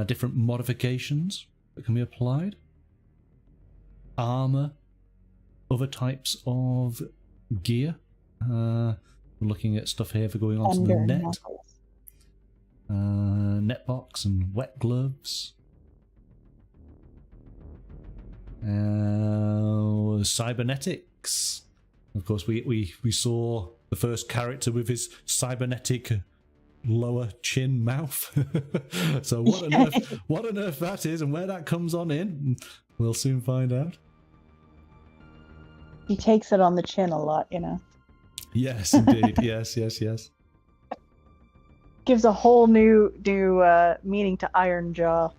Different modifications that can be applied. Armor. Other types of gear. We're looking at stuff here for going on to the net. Netbox and wet gloves. Cybernetics. Of course, we saw the first character with his cybernetic lower chin mouth. So what on earth that is and where that comes on in, we'll soon find out. He takes it on the chin a lot, you know. Yes, indeed. yes. Gives a whole new meaning to Iron Jaw.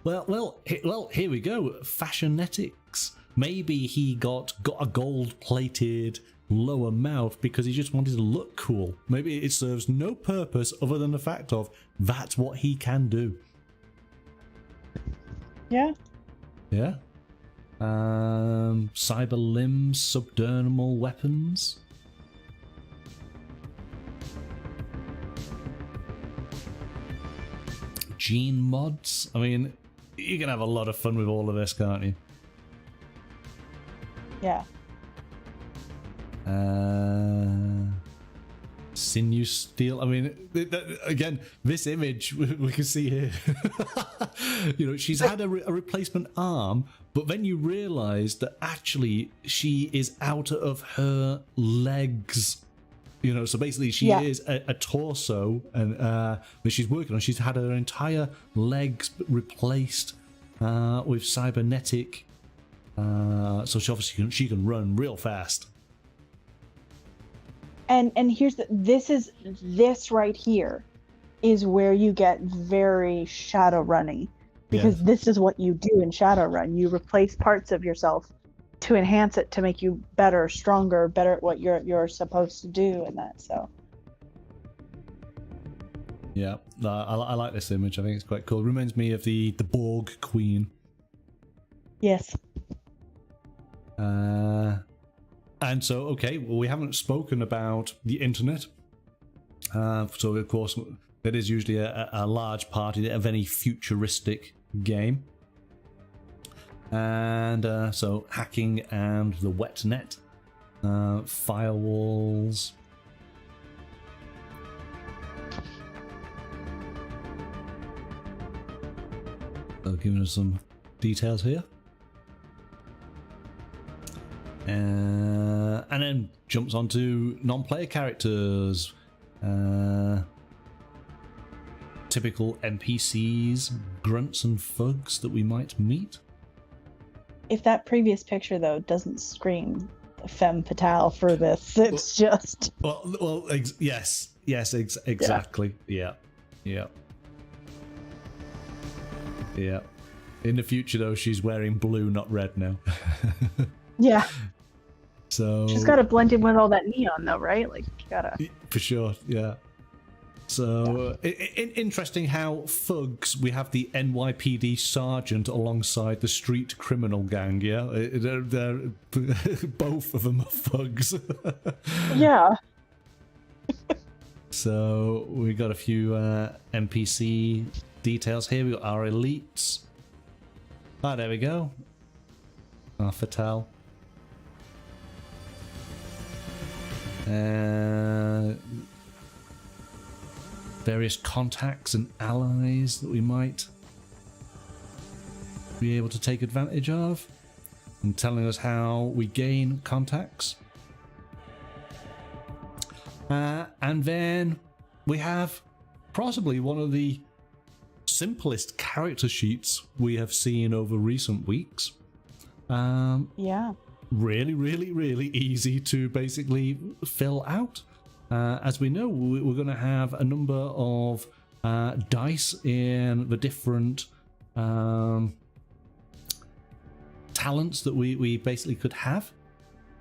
Well, here we go. Fashionetics. Maybe he got a gold-plated lower mouth because he just wanted to look cool. Maybe it serves no purpose other than the fact of that's what he can do. Yeah. Yeah. Cyber limbs, subdermal weapons. Gene mods. I mean, you can have a lot of fun with all of this, can't you? Yeah. Sinew steel. I mean, again, this image we can see here. You know, she's had a replacement arm, but then you realise that actually she is out of her legs. You know, so basically she is a torso, and that she's working on. She's had her entire legs replaced with cybernetic. So she obviously she can run real fast. And here's this right here is where you get very Shadowrunny, because this is what you do in Shadowrun. You replace parts of yourself to enhance it to make you better, stronger, better at what you're supposed to do, and that. So yeah, I like this image. I think it's quite cool. It reminds me of the Borg Queen. yes. And so, okay, well, we haven't spoken about the internet. So, of course, that is usually a large part of any futuristic game. And so, hacking and the wet net, firewalls. So, giving us some details here. And then jumps onto non-player characters, typical NPCs, grunts and thugs that we might meet. If that previous picture though doesn't scream femme fatale for this, it's just yes, exactly. Yeah. In the future though, she's wearing blue, not red now. yeah. So She's got to blend in with all that neon, though, right? Like, you gotta. For sure, yeah. So interesting how thugs. We have the NYPD sergeant alongside the street criminal gang. Yeah, they're both of them are thugs. Yeah. So we got a few NPC details here. We got our elites. Ah, there we go. Our Fatale. Various contacts and allies that we might be able to take advantage of, and telling us how we gain contacts. And then we have possibly one of the simplest character sheets we have seen over recent weeks. Yeah. Really easy to basically fill out. As we know, we're going to have a number of dice in the different talents that we basically could have.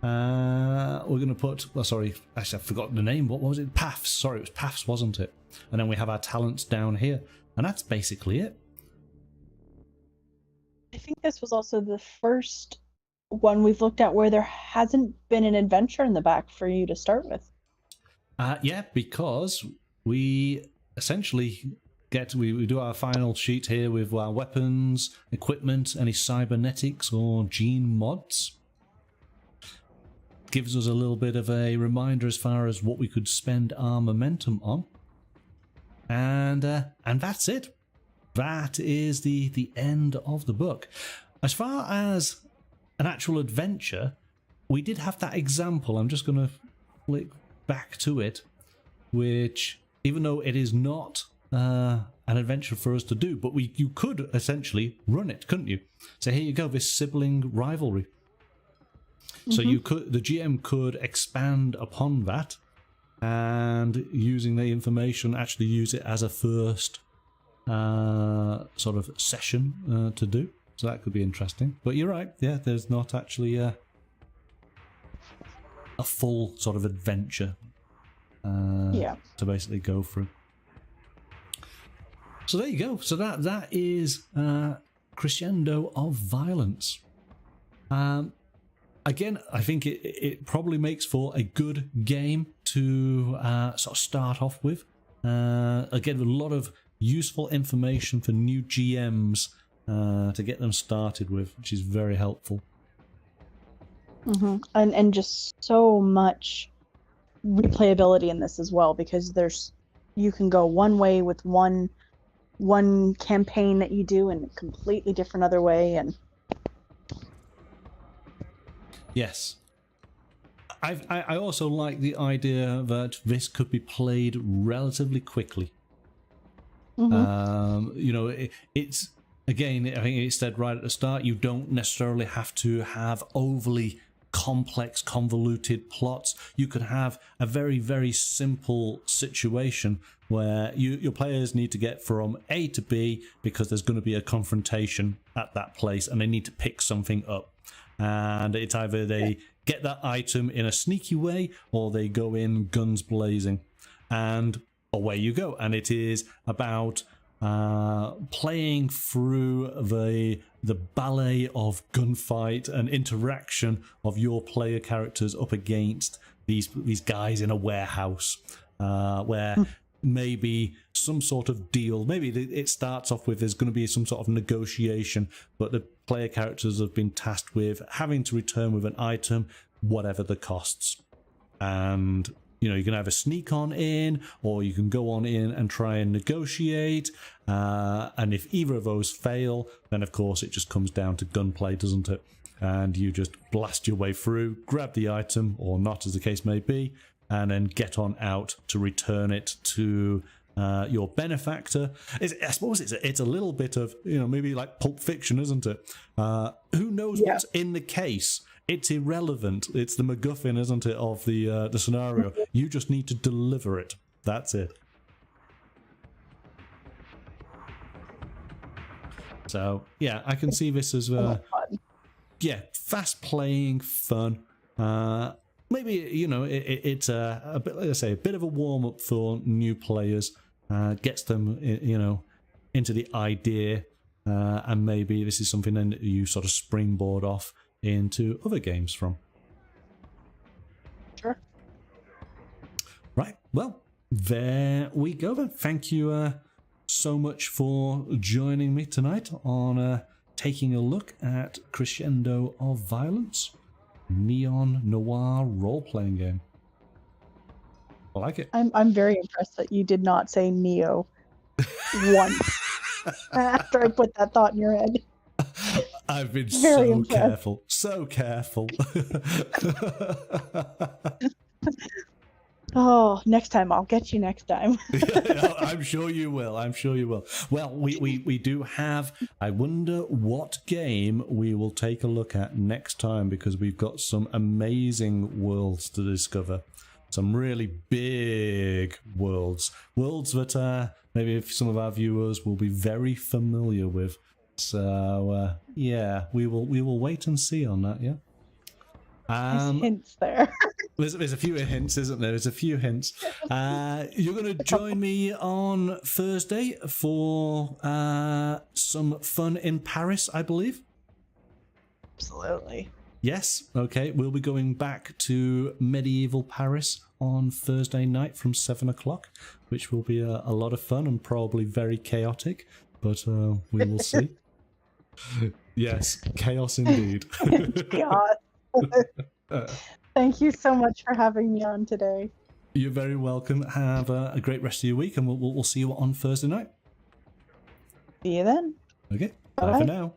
We're going to put, sorry, actually I forgot the name. What was it? Paths. Sorry, it was paths, wasn't it? And then we have our talents down here. And that's basically it. I think this was also the first one we've looked at where there hasn't been an adventure in the back for you to start with. Yeah, because we essentially we do our final sheet here with our weapons, equipment, any cybernetics or gene mods. Gives us a little bit of a reminder as far as what we could spend our momentum on. And that's it. That is the end of the book. As far as an actual adventure, we did have that example. I'm just going to flick back to it, which, even though it is not an adventure for us to do, but you could essentially run it, couldn't you? So here you go, this sibling rivalry. So the GM could expand upon that, and using the information, actually use it as a first sort of session to do. So that could be interesting. But you're right, yeah, there's not actually a full sort of adventure to basically go through. So there you go. So that is Crescendo of Violence. Again, I think it probably makes for a good game to sort of start off with. Again, a lot of useful information for new GMs to get them started with, which is very helpful. And just so much replayability in this as well, because you can go one way with one campaign that you do, and a completely different other way. And yes, I also like the idea that this could be played relatively quickly. You know, it's again, I think it said right at the start, you don't necessarily have to have overly complex, convoluted plots. You could have a very, very simple situation where your players need to get from A to B because there's going to be a confrontation at that place and they need to pick something up. And it's either they get that item in a sneaky way or they go in guns blazing. And away you go. And it is about playing through the ballet of gunfight and interaction of your player characters up against these guys in a warehouse, where maybe some sort of deal, maybe it starts off with there's going to be some sort of negotiation, but the player characters have been tasked with having to return with an item, whatever the costs. And you know, you can either sneak on in or you can go on in and try and negotiate. And if either of those fail, then of course it just comes down to gunplay, doesn't it? And you just blast your way through, grab the item or not, as the case may be, and then get on out to return it to your benefactor. I suppose it's a little bit of, you know, maybe like Pulp Fiction, isn't it? Who knows what's in the case? It's irrelevant. It's the MacGuffin, isn't it, of the scenario. You just need to deliver it. That's it. So yeah, I can see this as yeah, fast playing, fun. Maybe, you know, it's a bit, like I say, a bit of a warm up for new players. Gets them, you know, into the idea, and maybe this is something then you sort of springboard off into other games from. Sure. Right, well, there we go then. Thank you so much for joining me tonight on taking a look at Crescendo of Violence, Neon-Noir role-playing game. I like it. I'm very impressed that you did not say Neo once after I put that thought in your head. I've been Very so impressed. so careful. Oh, next time. I'll get you next time. I'm sure you will. I'm sure you will. Well, we do have, I wonder what game we will take a look at next time, because we've got some amazing worlds to discover. Some really big worlds. Worlds that maybe if some of our viewers will be very familiar with. So yeah, we will wait and see on that. Yeah. There's hints there. There's a few hints, isn't there? There's a few hints. You're going to join me on Thursday for some fun in Paris, I believe. Absolutely. Yes. Okay. We'll be going back to medieval Paris on Thursday night from 7 o'clock, which will be a lot of fun and probably very chaotic, but we will see. Yes, chaos indeed. God. Thank you so much for having me on today. You're very welcome. Have a great rest of your week, and we'll see you on Thursday night. See you then. Okay. Bye for now.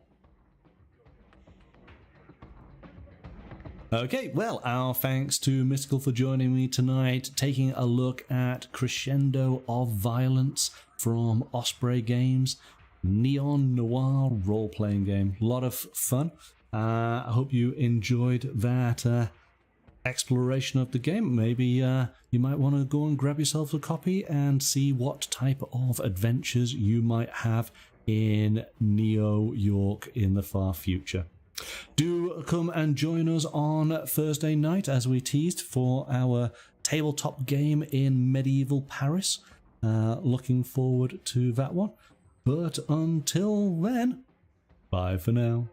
Okay, well, our thanks to Mystical for joining me tonight, taking a look at Crescendo of Violence from Osprey Games, Neon-Noir role-playing game. A lot of fun. I hope you enjoyed that exploration of the game. Maybe you might want to go and grab yourself a copy and see what type of adventures you might have in Neo York in the far future. Do come and join us on Thursday night, as we teased, for our tabletop game in medieval Paris. Looking forward to that one. But until then, bye for now.